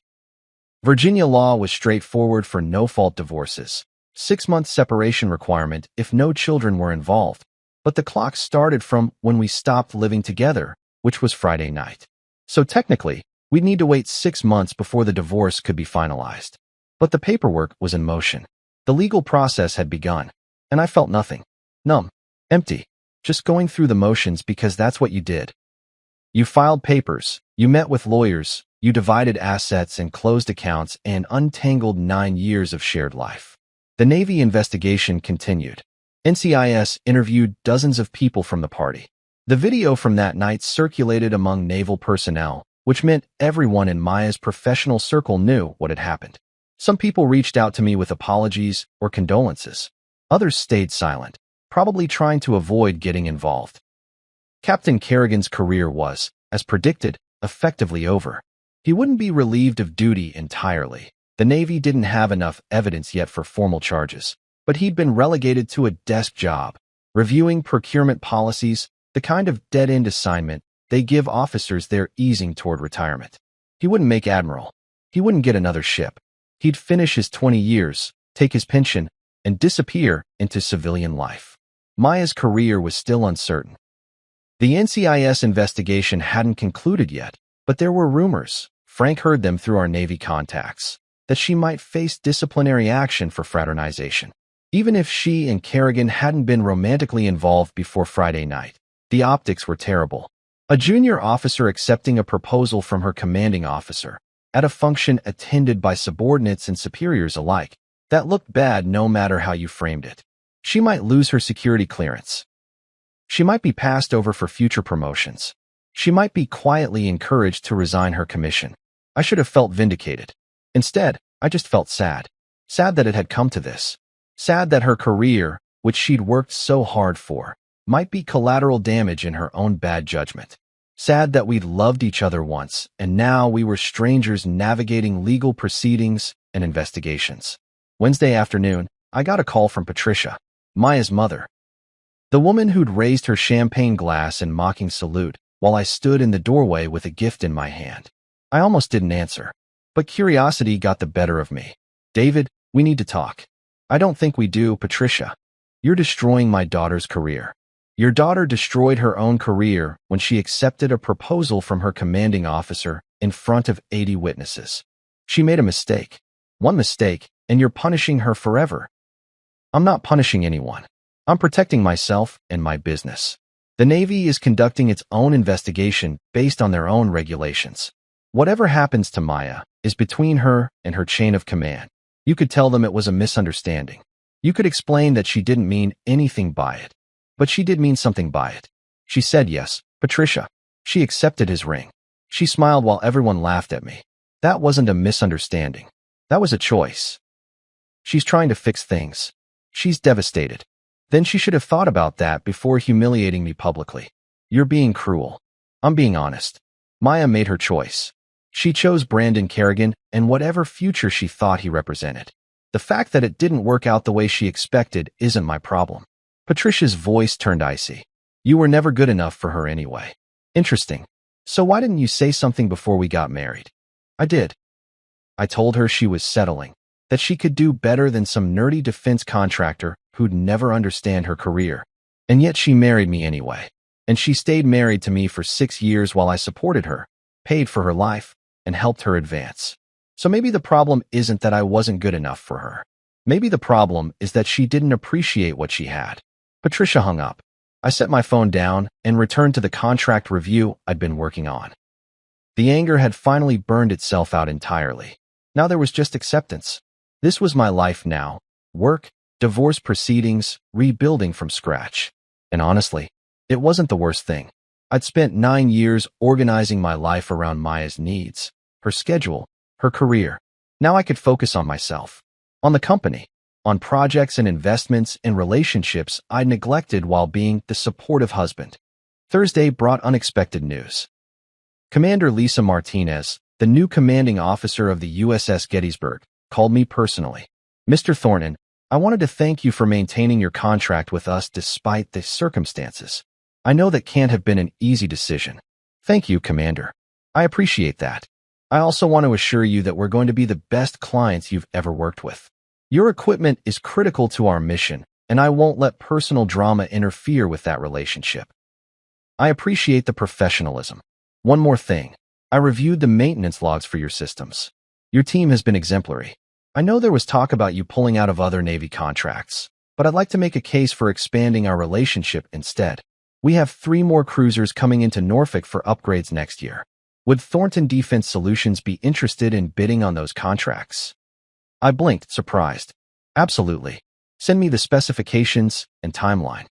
Virginia law was straightforward for no-fault divorces. 6-month separation requirement if no children were involved. But the clock started from when we stopped living together, which was Friday night. So technically, we'd need to wait 6 months before the divorce could be finalized. But the paperwork was in motion. The legal process had begun. And I felt nothing. Numb. Empty. Just going through the motions because that's what you did. You filed papers, you met with lawyers, you divided assets and closed accounts and untangled 9 years of shared life. The Navy investigation continued. NCIS interviewed dozens of people from the party. The video from that night circulated among Naval personnel, which meant everyone in Maya's professional circle knew what had happened. Some people reached out to me with apologies or condolences. Others stayed silent, probably trying to avoid getting involved. Captain Kerrigan's career was, as predicted, effectively over. He wouldn't be relieved of duty entirely. The Navy didn't have enough evidence yet for formal charges, but he'd been relegated to a desk job, reviewing procurement policies, the kind of dead-end assignment they give officers they're easing toward retirement. He wouldn't make admiral. He wouldn't get another ship. He'd finish his 20 years, take his pension, and disappear into civilian life. Maya's career was still uncertain. The NCIS investigation hadn't concluded yet, but there were rumors, Frank heard them through our Navy contacts, that she might face disciplinary action for fraternization. Even if she and Kerrigan hadn't been romantically involved before Friday night, the optics were terrible. A junior officer accepting a proposal from her commanding officer, at a function attended by subordinates and superiors alike, that looked bad no matter how you framed it. She might lose her security clearance. She might be passed over for future promotions. She might be quietly encouraged to resign her commission. I should have felt vindicated. Instead, I just felt sad. Sad that it had come to this. Sad that her career, which she'd worked so hard for, might be collateral damage in her own bad judgment. Sad that we'd loved each other once, and now we were strangers navigating legal proceedings and investigations. Wednesday afternoon, I got a call from Patricia, Maya's mother. The woman who'd raised her champagne glass in mocking salute while I stood in the doorway with a gift in my hand. I almost didn't answer, but curiosity got the better of me. "David, we need to talk." "I don't think we do, Patricia. You're destroying my daughter's career." "Your daughter destroyed her own career when she accepted a proposal from her commanding officer in front of 80 witnesses. She made a mistake. One mistake, and you're punishing her forever." "I'm not punishing anyone. I'm protecting myself and my business. The Navy is conducting its own investigation based on their own regulations. Whatever happens to Maya is between her and her chain of command. You could tell them it was a misunderstanding. You could explain that she didn't mean anything by it. But she did mean something by it. She said yes, Patricia. She accepted his ring. She smiled while everyone laughed at me. That wasn't a misunderstanding. That was a choice. She's trying to fix things. She's devastated. Then she should have thought about that before humiliating me publicly. You're being cruel. I'm being honest. Maya made her choice. She chose Brandon Kerrigan and whatever future she thought he represented. The fact that it didn't work out the way she expected isn't my problem." Patricia's voice turned icy. "You were never good enough for her anyway. Interesting. So why didn't you say something before we got married? I did. I told her she was settling, that she could do better than some nerdy defense contractor who'd never understand her career. And yet she married me anyway. And she stayed married to me for 6 years while I supported her, paid for her life, and helped her advance. So maybe the problem isn't that I wasn't good enough for her. Maybe the problem is that she didn't appreciate what she had. Patricia hung up. I set my phone down and returned to the contract review I'd been working on. The anger had finally burned itself out entirely. Now there was just acceptance. This was my life now. Work, divorce proceedings, rebuilding from scratch. And honestly, it wasn't the worst thing. I'd spent 9 years organizing my life around Maya's needs, her schedule, her career. Now I could focus on myself, on the company, on projects and investments and relationships I'd neglected while being the supportive husband. Thursday brought unexpected news. Commander Lisa Martinez, the new commanding officer of the USS Gettysburg, called me personally. Mr. Thornton, I wanted to thank you for maintaining your contract with us despite the circumstances. I know that can't have been an easy decision. Thank you, Commander. I appreciate that. I also want to assure you that we're going to be the best clients you've ever worked with. Your equipment is critical to our mission, and I won't let personal drama interfere with that relationship. I appreciate the professionalism. One more thing. I reviewed the maintenance logs for your systems. Your team has been exemplary. I know there was talk about you pulling out of other Navy contracts, but I'd like to make a case for expanding our relationship instead. We have 3 more cruisers coming into Norfolk for upgrades next year. Would Thornton Defense Solutions be interested in bidding on those contracts? I blinked, surprised. Absolutely. Send me the specifications and timeline.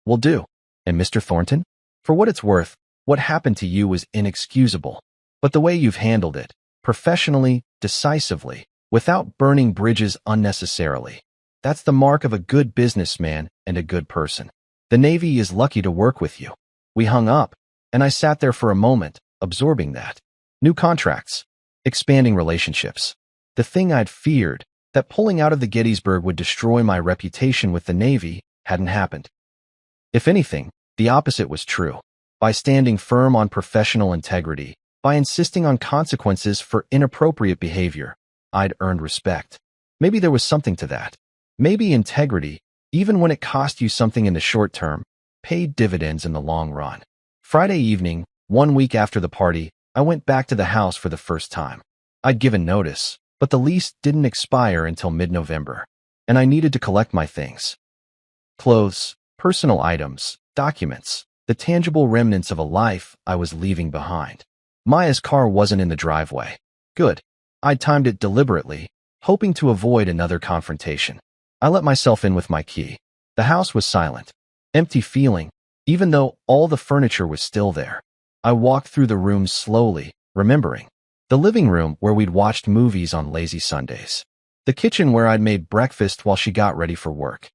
Will do. And Mr. Thornton? For what it's worth, what happened to you was inexcusable. But the way you've handled it, professionally, decisively, without burning bridges unnecessarily, that's the mark of a good businessman and a good person. The Navy is lucky to work with you. We hung up, and I sat there for a moment, absorbing that. New contracts, expanding relationships. The thing I'd feared, that pulling out of the Gettysburg would destroy my reputation with the Navy, hadn't happened. If anything, the opposite was true. By standing firm on professional integrity, by insisting on consequences for inappropriate behavior, I'd earned respect. Maybe there was something to that. Maybe integrity, even when it cost you something in the short term, paid dividends in the long run. Friday evening, 1 week after the party, I went back to the house for the first time. I'd given notice, but the lease didn't expire until mid-November, and I needed to collect my things. Clothes, personal items, documents, the tangible remnants of a life I was leaving behind. Maya's car wasn't in the driveway. Good. I'd timed it deliberately, hoping to avoid another confrontation. I let myself in with my key. The house was silent, empty feeling, even though all the furniture was still there. I walked through the rooms slowly, remembering. The living room where we'd watched movies on lazy Sundays. The kitchen where I'd made breakfast while she got ready for work.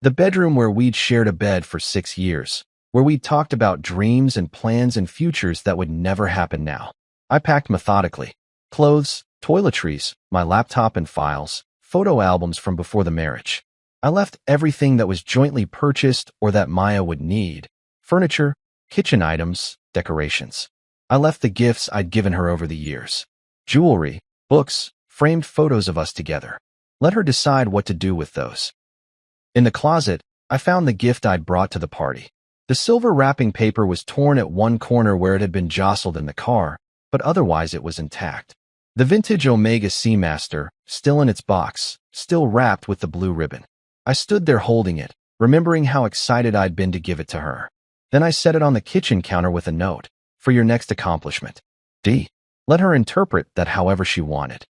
The bedroom where we'd shared a bed for 6 years, where we'd talked about dreams and plans and futures that would never happen now. I packed methodically. Clothes, toiletries, my laptop and files, photo albums from before the marriage. I left everything that was jointly purchased or that Maya would need. Furniture, kitchen items, decorations. I left the gifts I'd given her over the years. Jewelry, books, framed photos of us together. Let her decide what to do with those. In the closet, I found the gift I'd brought to the party. The silver wrapping paper was torn at one corner where it had been jostled in the car, but otherwise it was intact. The vintage Omega Seamaster, still in its box, still wrapped with the blue ribbon. I stood there holding it, remembering how excited I'd been to give it to her. Then I set it on the kitchen counter with a note. For your next accomplishment. D. Let her interpret that however she wanted.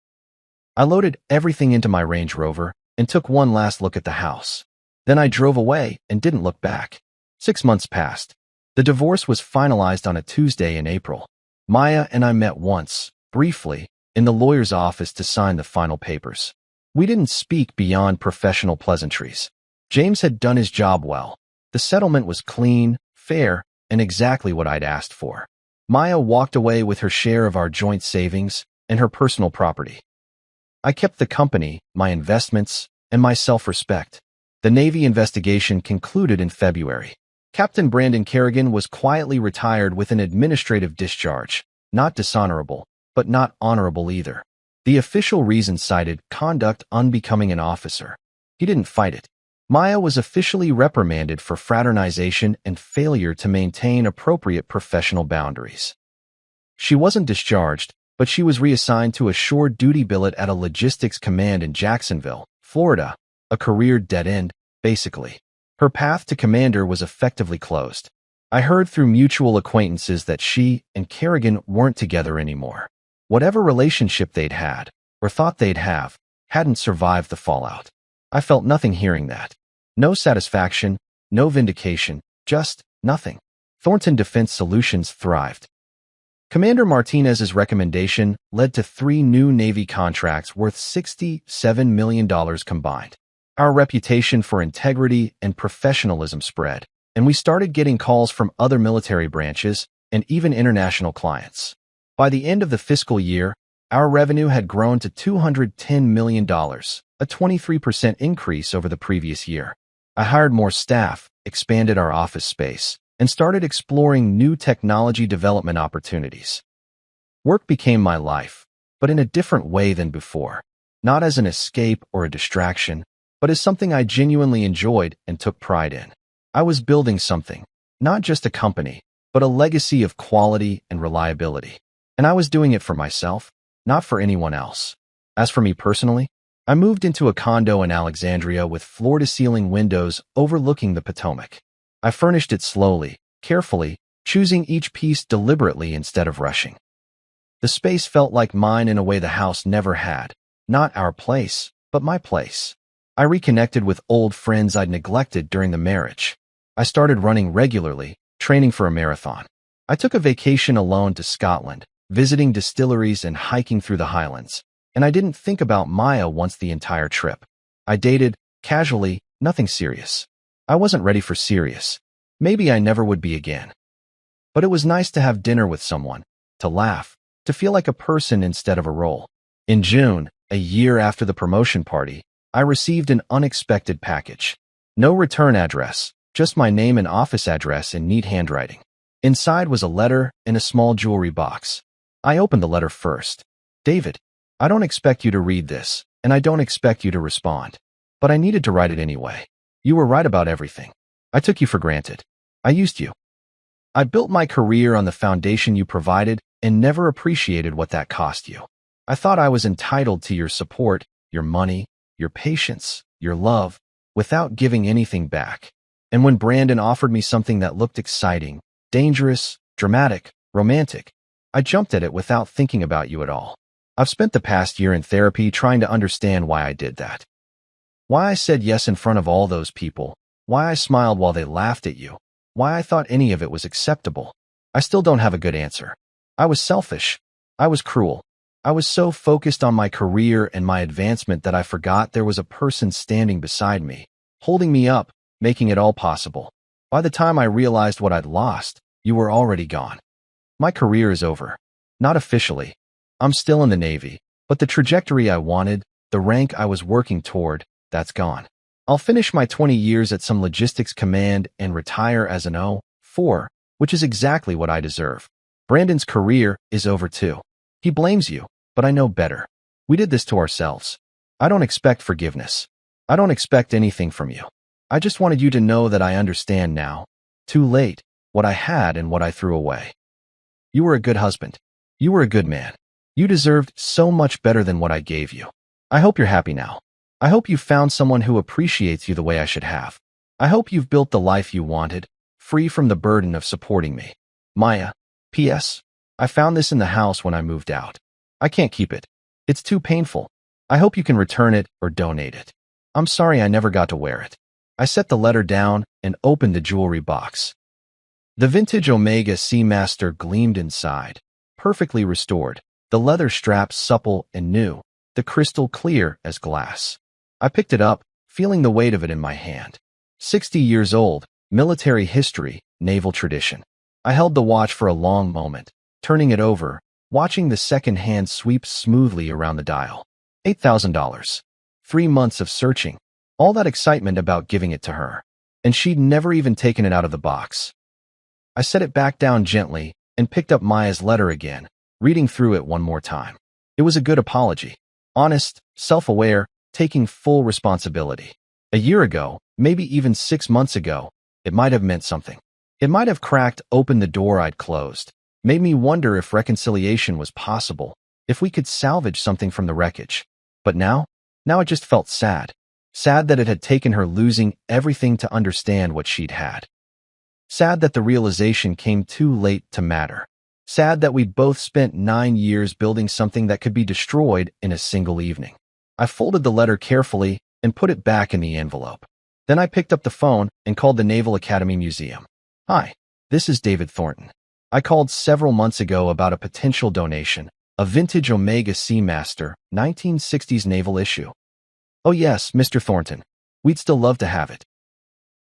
I loaded everything into my Range Rover and took one last look at the house. Then I drove away and didn't look back. 6 months passed. The divorce was finalized on a Tuesday in April. Maya and I met once, briefly, in the lawyer's office to sign the final papers. We didn't speak beyond professional pleasantries. James had done his job well. The settlement was clean, fair, and exactly what I'd asked for. Maya walked away with her share of our joint savings and her personal property. I kept the company, my investments, and my self-respect. The Navy investigation concluded in February. Captain Brandon Kerrigan was quietly retired with an administrative discharge. Not dishonorable, but not honorable either. The official reason cited conduct unbecoming an officer. He didn't fight it. Maya was officially reprimanded for fraternization and failure to maintain appropriate professional boundaries. She wasn't discharged, but she was reassigned to a shore duty billet at a logistics command in Jacksonville, Florida, a career dead end, basically. Her path to commander was effectively closed. I heard through mutual acquaintances that she and Kerrigan weren't together anymore. Whatever relationship they'd had, or thought they'd have, hadn't survived the fallout. I felt nothing hearing that. No satisfaction, no vindication, just nothing. Thornton Defense Solutions thrived. Commander Martinez's recommendation led to 3 new Navy contracts worth $67 million combined. Our reputation for integrity and professionalism spread, and we started getting calls from other military branches and even international clients. By the end of the fiscal year, our revenue had grown to $210 million, a 23% increase over the previous year. I hired more staff, expanded our office space, and started exploring new technology development opportunities. Work became my life, but in a different way than before. Not as an escape or a distraction, but as something I genuinely enjoyed and took pride in. I was building something, not just a company, but a legacy of quality and reliability. And I was doing it for myself, not for anyone else. As for me personally, I moved into a condo in Alexandria with floor-to-ceiling windows overlooking the Potomac. I furnished it slowly, carefully, choosing each piece deliberately instead of rushing. The space felt like mine in a way the house never had. Not our place, but my place. I reconnected with old friends I'd neglected during the marriage. I started running regularly, training for a marathon. I took a vacation alone to Scotland, visiting distilleries and hiking through the Highlands. And I didn't think about Maya once the entire trip. I dated, casually, nothing serious. I wasn't ready for serious. Maybe I never would be again. But it was nice to have dinner with someone, to laugh, to feel like a person instead of a role. In June, a year after the promotion party, I received an unexpected package. No return address, just my name and office address in neat handwriting. Inside was a letter in a small jewelry box. I opened the letter first. David, I don't expect you to read this, and I don't expect you to respond. But I needed to write it anyway. You were right about everything. I took you for granted. I used you. I built my career on the foundation you provided and never appreciated what that cost you. I thought I was entitled to your support, your money, your patience, your love, without giving anything back. And when Brandon offered me something that looked exciting, dangerous, dramatic, romantic, I jumped at it without thinking about you at all. I've spent the past year in therapy trying to understand why I did that. Why I said yes in front of all those people, why I smiled while they laughed at you, why I thought any of it was acceptable. I still don't have a good answer. I was selfish. I was cruel. I was so focused on my career and my advancement that I forgot there was a person standing beside me, holding me up, making it all possible. By the time I realized what I'd lost, you were already gone. My career is over. Not officially. I'm still in the Navy, but the trajectory I wanted, the rank I was working toward, that's gone. I'll finish my 20 years at some logistics command and retire as an O4, which is exactly what I deserve. Brandon's career is over too. He blames you, but I know better. We did this to ourselves. I don't expect forgiveness. I don't expect anything from you. I just wanted you to know that I understand now, too late, what I had and what I threw away. You were a good husband. You were a good man. You deserved so much better than what I gave you. I hope you're happy now. I hope you found someone who appreciates you the way I should have. I hope you've built the life you wanted, free from the burden of supporting me. Maya. P.S. I found this in the house when I moved out. I can't keep it. It's too painful. I hope you can return it or donate it. I'm sorry I never got to wear it. I set the letter down and opened the jewelry box. The vintage Omega Seamaster gleamed inside, perfectly restored, the leather straps supple and new, the crystal clear as glass. I picked it up, feeling the weight of it in my hand. 60 years old, military history, naval tradition. I held the watch for a long moment, turning it over, watching the second hand sweep smoothly around the dial. $8,000. 3 months of searching. All that excitement about giving it to her. and she'd never even taken it out of the box. I set it back down gently and picked up Maya's letter again, reading through it one more time. It was a good apology. Honest, self-aware, taking full responsibility. A year ago, maybe even 6 months ago, it might have meant something. It might have cracked open the door I'd closed, made me wonder if reconciliation was possible, if we could salvage something from the wreckage. But now it just felt sad. Sad that it had taken her losing everything to understand what she'd had. Sad that the realization came too late to matter. Sad that we'd both spent 9 years building something that could be destroyed in a single evening. I folded the letter carefully and put it back in the envelope. Then I picked up the phone and called the Naval Academy Museum. Hi, this is David Thornton. I called several months ago about a potential donation, a vintage Omega Seamaster, 1960s naval issue. Oh yes, Mr. Thornton. We'd still love to have it.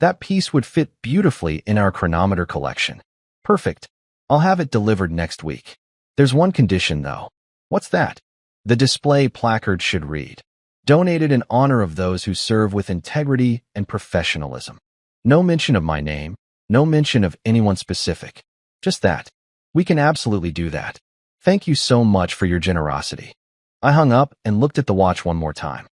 That piece would fit beautifully in our chronometer collection. Perfect. I'll have it delivered next week. There's one condition, though. What's that? The display placard should read, "Donated in honor of those who serve with integrity and professionalism." No mention of my name, no mention of anyone specific. Just that. We can absolutely do that. Thank you so much for your generosity. I hung up and looked at the watch one more time.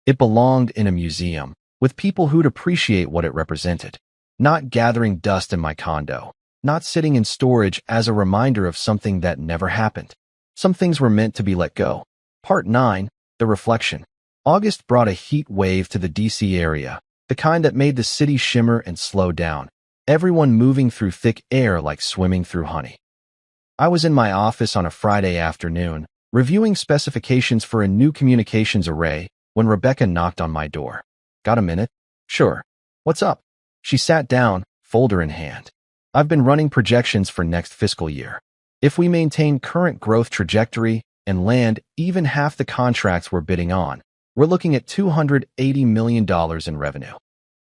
It belonged in a museum, with people who'd appreciate what it represented. Not gathering dust in my condo. Not sitting in storage as a reminder of something that never happened. Some things were meant to be let go. Part 9, The Reflection. August brought a heat wave to the DC area, the kind that made the city shimmer and slow down, everyone moving through thick air like swimming through honey. I was in my office on a Friday afternoon, reviewing specifications for a new communications array, when Rebecca knocked on my door. Got a minute? Sure. What's up? She sat down, folder in hand. I've been running projections for next fiscal year. If we maintain current growth trajectory and land even half the contracts we're bidding on, we're looking at $280 million in revenue.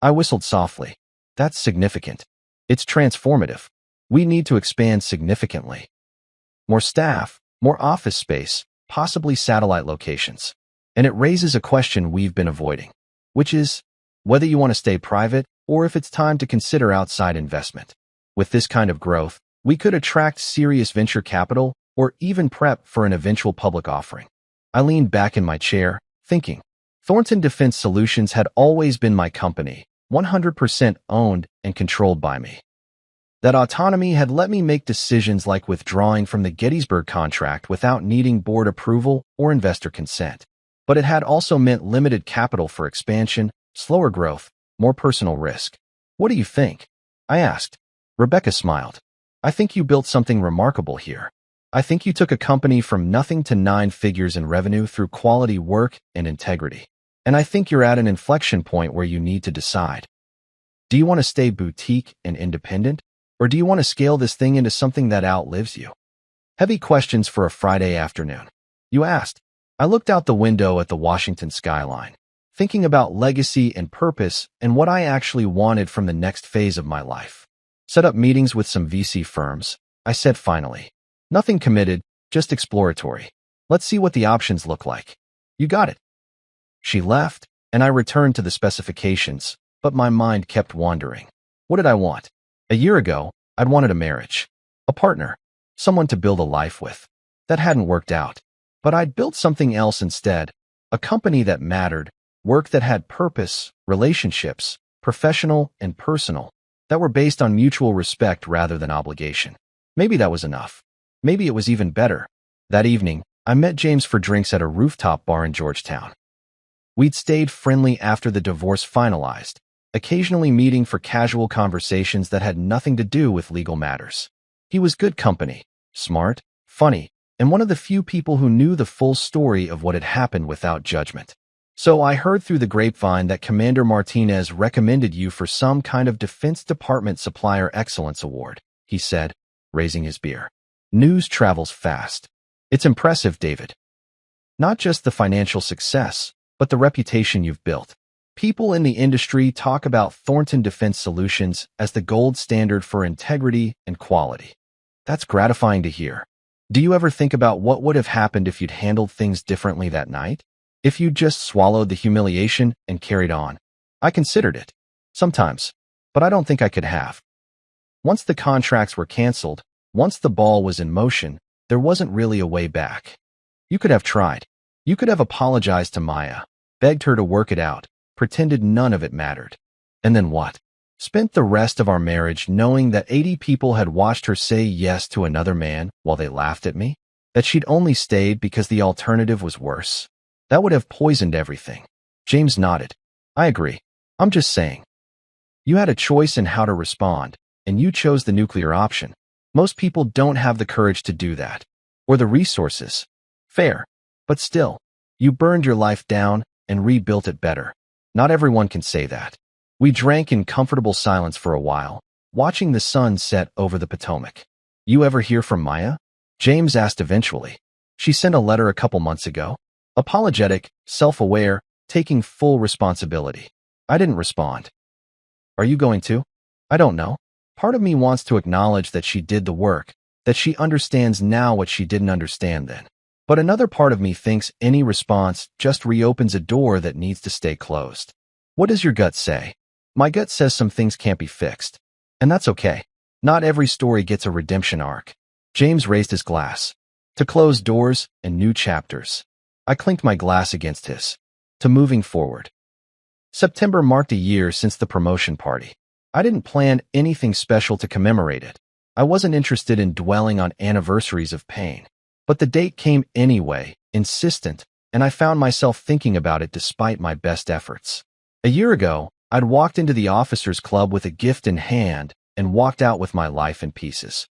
I whistled softly. That's significant. It's transformative. We need to expand significantly. More staff, more office space, possibly satellite locations. And it raises a question we've been avoiding, which is whether you want to stay private or if it's time to consider outside investment. With this kind of growth, we could attract serious venture capital or even prep for an eventual public offering. I leaned back in my chair, thinking. Thornton Defense Solutions had always been my company, 100% owned and controlled by me. That autonomy had let me make decisions like withdrawing from the Gettysburg contract without needing board approval or investor consent. But it had also meant limited capital for expansion, slower growth, more personal risk. What do you think? I asked. Rebecca smiled. I think you built something remarkable here. I think you took a company from nothing to 9 figures in revenue through quality work and integrity. And I think you're at an inflection point where you need to decide. Do you want to stay boutique and independent, or do you want to scale this thing into something that outlives you? Heavy questions for a Friday afternoon. You asked. I looked out the window at the Washington skyline, thinking about legacy and purpose and what I actually wanted from the next phase of my life. Set up meetings with some VC firms, I said finally. Nothing committed, just exploratory. Let's see what the options look like. You got it. She left, and I returned to the specifications, but my mind kept wandering. What did I want? A year ago, I'd wanted a marriage, a partner, someone to build a life with. That hadn't worked out. But I'd built something else instead, a company that mattered, work that had purpose, relationships, professional and personal, that were based on mutual respect rather than obligation. Maybe that was enough. Maybe it was even better. That evening, I met James for drinks at a rooftop bar in Georgetown. We'd stayed friendly after the divorce finalized, occasionally meeting for casual conversations that had nothing to do with legal matters. He was good company, smart, funny, and one of the few people who knew the full story of what had happened without judgment. So I heard through the grapevine that Commander Martinez recommended you for some kind of Defense Department Supplier Excellence Award, he said, raising his beer. News travels fast. It's impressive, David. Not just the financial success, but the reputation you've built. People in the industry talk about Thornton Defense Solutions as the gold standard for integrity and quality. That's gratifying to hear. Do you ever think about what would have happened if you'd handled things differently that night? If you'd just swallowed the humiliation and carried on? I considered it. Sometimes. But I don't think I could have. Once the contracts were canceled, once the ball was in motion, there wasn't really a way back. You could have tried. You could have apologized to Maya, begged her to work it out, pretended none of it mattered. And then what? Spent the rest of our marriage knowing that 80 people had watched her say yes to another man while they laughed at me? That she'd only stayed because the alternative was worse? That would have poisoned everything. James nodded. I agree. I'm just saying. You had a choice in how to respond, and you chose the nuclear option. Most people don't have the courage to do that. Or the resources. Fair. But still, you burned your life down and rebuilt it better. Not everyone can say that. We drank in comfortable silence for a while, watching the sun set over the Potomac. You ever hear from Maya? James asked eventually. She sent a letter a couple months ago. Apologetic, self-aware, taking full responsibility. I didn't respond. Are you going to? I don't know. Part of me wants to acknowledge that she did the work, that she understands now what she didn't understand then. But another part of me thinks any response just reopens a door that needs to stay closed. What does your gut say? My gut says some things can't be fixed. And that's okay. Not every story gets a redemption arc. James raised his glass. To close doors and new chapters. I clinked my glass against his. To moving forward. September marked a year since the promotion party. I didn't plan anything special to commemorate it. I wasn't interested in dwelling on anniversaries of pain. But the date came anyway, insistent, and I found myself thinking about it despite my best efforts. A year ago, I'd walked into the officers' club with a gift in hand and walked out with my life in pieces.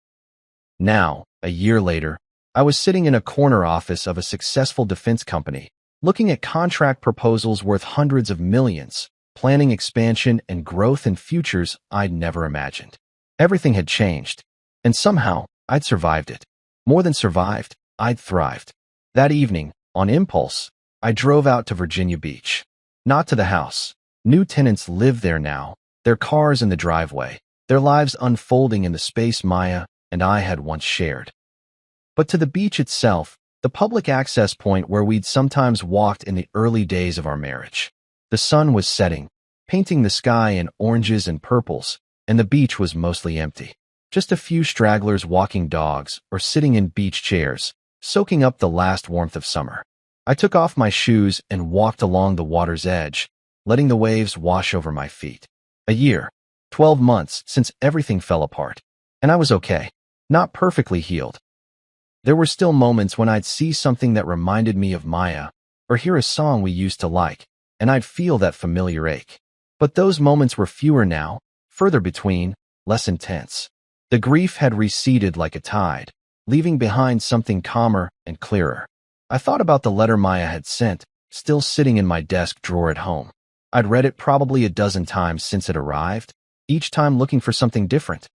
Now, a year later, I was sitting in a corner office of a successful defense company, looking at contract proposals worth hundreds of millions, planning expansion and growth in futures I'd never imagined. Everything had changed, and somehow I'd survived it. More than survived, I'd thrived. That evening, on impulse, I drove out to Virginia Beach. Not to the house. New tenants live there now, their cars in the driveway, their lives unfolding in the space Maya and I had once shared. But to the beach itself, the public access point where we'd sometimes walked in the early days of our marriage. The sun was setting, painting the sky in oranges and purples, and the beach was mostly empty. Just a few stragglers walking dogs or sitting in beach chairs, soaking up the last warmth of summer. I took off my shoes and walked along the water's edge, letting the waves wash over my feet. A year, 12 months since everything fell apart. And I was okay. Not perfectly healed. There were still moments when I'd see something that reminded me of Maya, or hear a song we used to like, and I'd feel that familiar ache. But those moments were fewer now, further between, less intense. The grief had receded like a tide, leaving behind something calmer and clearer. I thought about the letter Maya had sent, still sitting in my desk drawer at home. I'd read it probably a dozen times since it arrived, each time looking for something different.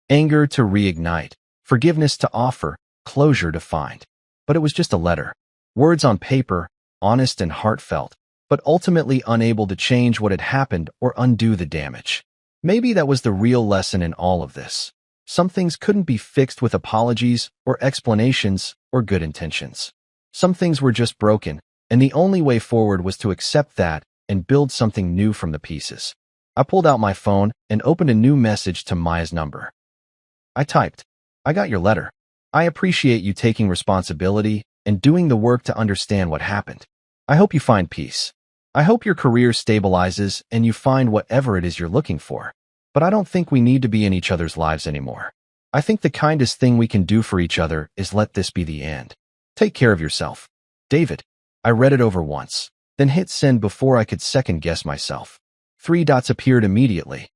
Anger to reignite, forgiveness to offer, closure to find. But it was just a letter. Words on paper, honest and heartfelt, but ultimately unable to change what had happened or undo the damage. Maybe that was the real lesson in all of this. Some things couldn't be fixed with apologies or explanations or good intentions. Some things were just broken, and the only way forward was to accept that and build something new from the pieces. I pulled out my phone and opened a new message to Maya's number. I typed, I got your letter. I appreciate you taking responsibility and doing the work to understand what happened. I hope you find peace. I hope your career stabilizes and you find whatever it is you're looking for. But I don't think we need to be in each other's lives anymore. I think the kindest thing we can do for each other is let this be the end. Take care of yourself. David. I read it over once, then hit send before I could second-guess myself. 3 dots appeared immediately.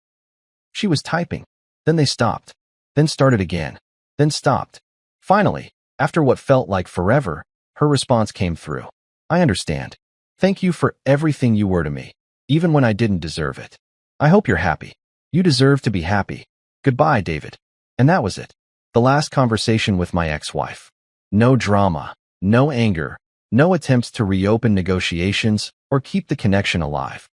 She was typing. Then they stopped. Then started again. Then stopped. Finally, after what felt like forever, her response came through. I understand. Thank you for everything you were to me, even when I didn't deserve it. I hope you're happy. You deserve to be happy. Goodbye, David. And that was it. The last conversation with my ex-wife. No drama, no anger, no attempts to reopen negotiations or keep the connection alive.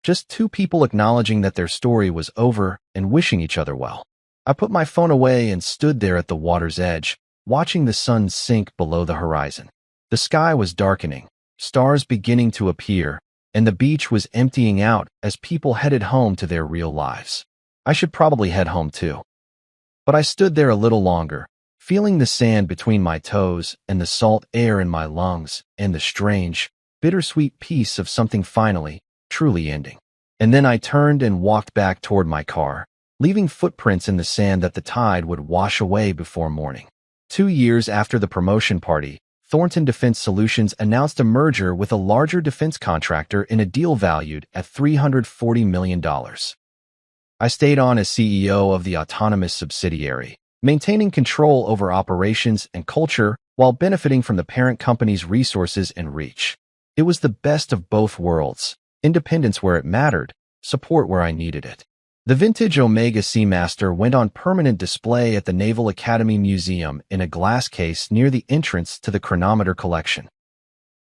Just two people acknowledging that their story was over and wishing each other well. I put my phone away and stood there at the water's edge, watching the sun sink below the horizon. The sky was darkening, stars beginning to appear, and the beach was emptying out as people headed home to their real lives. I should probably head home too. But I stood there a little longer, feeling the sand between my toes and the salt air in my lungs and the strange, bittersweet peace of something finally, truly ending. And then I turned and walked back toward my car, leaving footprints in the sand that the tide would wash away before morning. 2 years after the promotion party, Thornton Defense Solutions announced a merger with a larger defense contractor in a deal valued at $340 million. I stayed on as CEO of the autonomous subsidiary, maintaining control over operations and culture while benefiting from the parent company's resources and reach. It was the best of both worlds: independence where it mattered, support where I needed it. The vintage Omega Seamaster went on permanent display at the Naval Academy Museum in a glass case near the entrance to the chronometer collection.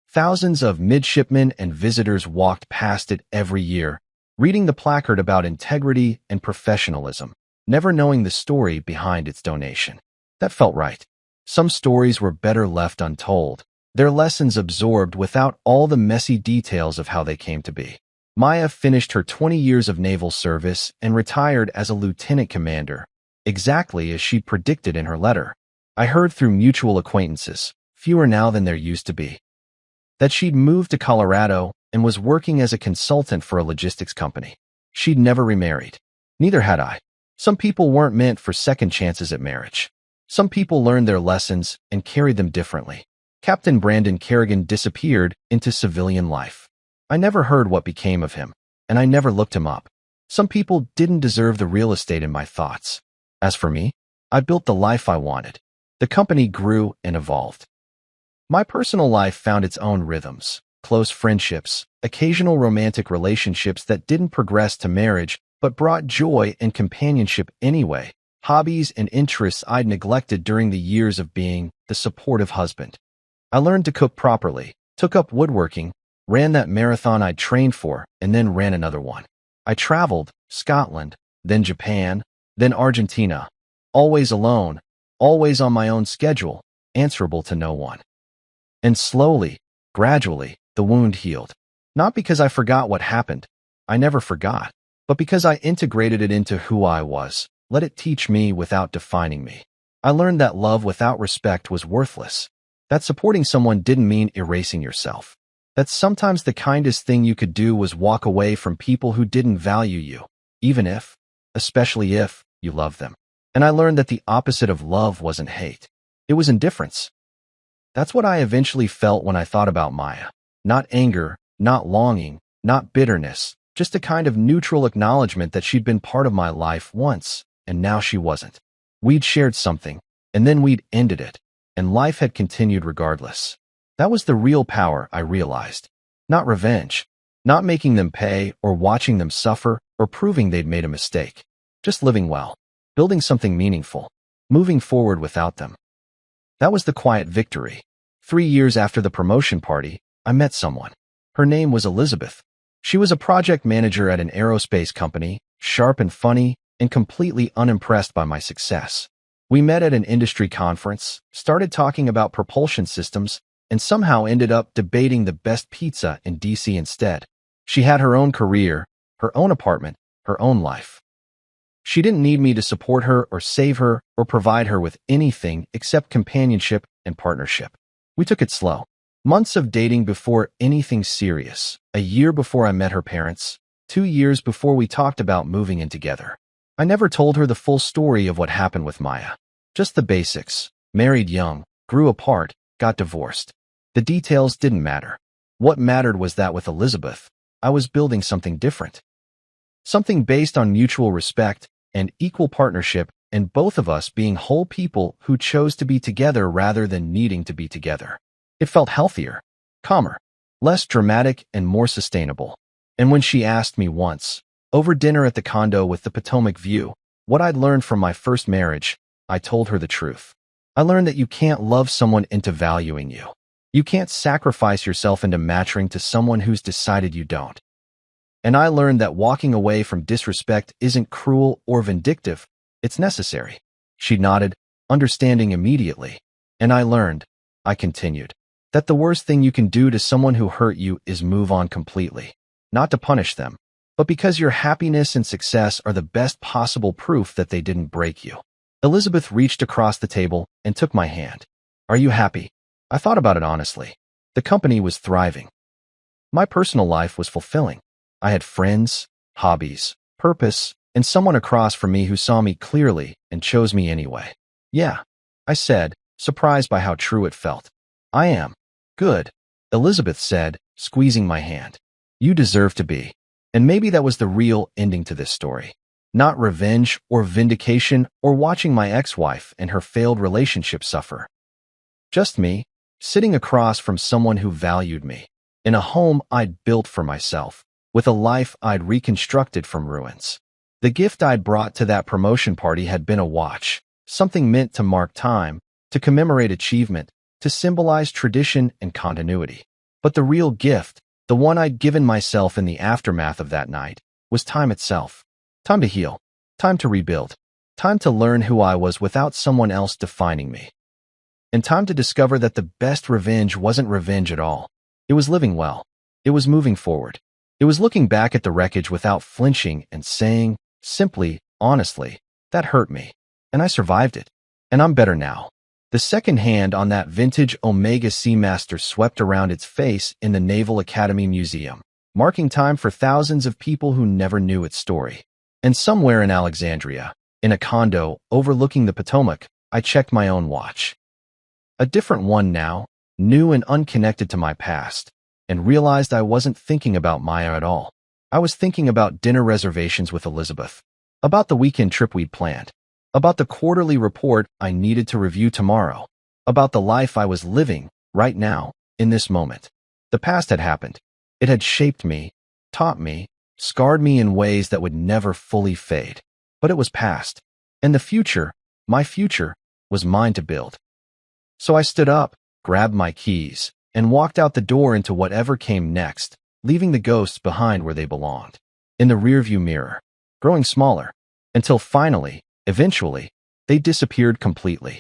Thousands of midshipmen and visitors walked past it every year, reading the placard about integrity and professionalism, never knowing the story behind its donation. That felt right. Some stories were better left untold, their lessons absorbed without all the messy details of how they came to be. Maya finished her 20 years of naval service and retired as a lieutenant commander, exactly as she'd predicted in her letter. I heard through mutual acquaintances, fewer now than there used to be, that she'd moved to Colorado and was working as a consultant for a logistics company. She'd never remarried. Neither had I. Some people weren't meant for second chances at marriage. Some people learned their lessons and carried them differently. Captain Brandon Kerrigan disappeared into civilian life. I never heard what became of him, and I never looked him up. Some people didn't deserve the real estate in my thoughts. As for me, I built the life I wanted. The company grew and evolved. My personal life found its own rhythms: close friendships, occasional romantic relationships that didn't progress to marriage but brought joy and companionship anyway, hobbies and interests I'd neglected during the years of being the supportive husband. I learned to cook properly, took up woodworking, ran that marathon I'd trained for, and then ran another one. I traveled, Scotland, then Japan, then Argentina, always alone, always on my own schedule, answerable to no one. And slowly, gradually, the wound healed. Not because I forgot what happened, I never forgot, but because I integrated it into who I was, let it teach me without defining me. I learned that love without respect was worthless, that supporting someone didn't mean erasing yourself, that sometimes the kindest thing you could do was walk away from people who didn't value you, even if, especially if, you loved them. And I learned that the opposite of love wasn't hate. It was indifference. That's what I eventually felt when I thought about Maya. Not anger, not longing, not bitterness, just a kind of neutral acknowledgement that she'd been part of my life once, and now she wasn't. We'd shared something, and then we'd ended it, and life had continued regardless. That was the real power, I realized. Not revenge, not making them pay or watching them suffer or proving they'd made a mistake. Just living well, building something meaningful, moving forward without them. That was the quiet victory. 3 years after the promotion party, I met someone. Her name was Elizabeth. She was a project manager at an aerospace company, sharp and funny, and completely unimpressed by my success. We met at an industry conference, started talking about propulsion systems, and somehow ended up debating the best pizza in DC instead. She had her own career, her own apartment, her own life. She didn't need me to support her or save her or provide her with anything except companionship and partnership. We took it slow. Months of dating before anything serious. A year before I met her parents. 2 years before we talked about moving in together. I never told her the full story of what happened with Maya. Just the basics. Married young, grew apart, got divorced. The details didn't matter. What mattered was that with Elizabeth, I was building something different. Something based on mutual respect and equal partnership, and both of us being whole people who chose to be together rather than needing to be together. It felt healthier, calmer, less dramatic, and more sustainable. And when she asked me once, over dinner at the condo with the Potomac view, what I'd learned from my first marriage, I told her the truth. I learned that you can't love someone into valuing you. You can't sacrifice yourself into matching to someone who's decided you don't. And I learned that walking away from disrespect isn't cruel or vindictive, it's necessary. She nodded, understanding immediately. And I learned, I continued, That the worst thing you can do to someone who hurt you is move on completely. Not to punish them, but because your happiness and success are the best possible proof that they didn't break you. Elizabeth reached across the table and took my hand. Are you happy? I thought about it honestly. The company was thriving. My personal life was fulfilling. I had friends, hobbies, purpose, and someone across from me who saw me clearly and chose me anyway. Yeah, I said, surprised by how true it felt. I am. Good, Elizabeth said, squeezing my hand. You deserve to be. And maybe that was the real ending to this story. Not revenge or vindication or watching my ex-wife and her failed relationship suffer. Just me, sitting across from someone who valued me, in a home I'd built for myself, with a life I'd reconstructed from ruins. The gift I'd brought to that promotion party had been a watch, something meant to mark time, to commemorate achievement, to symbolize tradition and continuity. But the real gift, the one I'd given myself in the aftermath of that night, was time itself. Time to heal, time to rebuild, time to learn who I was without someone else defining me. And time to discover that the best revenge wasn't revenge at all. It was living well. It was moving forward. It was looking back at the wreckage without flinching and saying, simply, honestly, that hurt me. And I survived it. And I'm better now. The second hand on that vintage Omega Seamaster swept around its face in the Naval Academy Museum, marking time for thousands of people who never knew its story. And somewhere in Alexandria, in a condo overlooking the Potomac, I checked my own watch. A different one now, new and unconnected to my past, and realized I wasn't thinking about Maya at all. I was thinking about dinner reservations with Elizabeth, about the weekend trip we'd planned, about the quarterly report I needed to review tomorrow, about the life I was living right now, in this moment. The past had happened. It had shaped me, taught me, scarred me in ways that would never fully fade. But it was past. And the future, my future, was mine to build. So I stood up, grabbed my keys, and walked out the door into whatever came next, leaving the ghosts behind where they belonged, in the rearview mirror, growing smaller, until finally, eventually, they disappeared completely.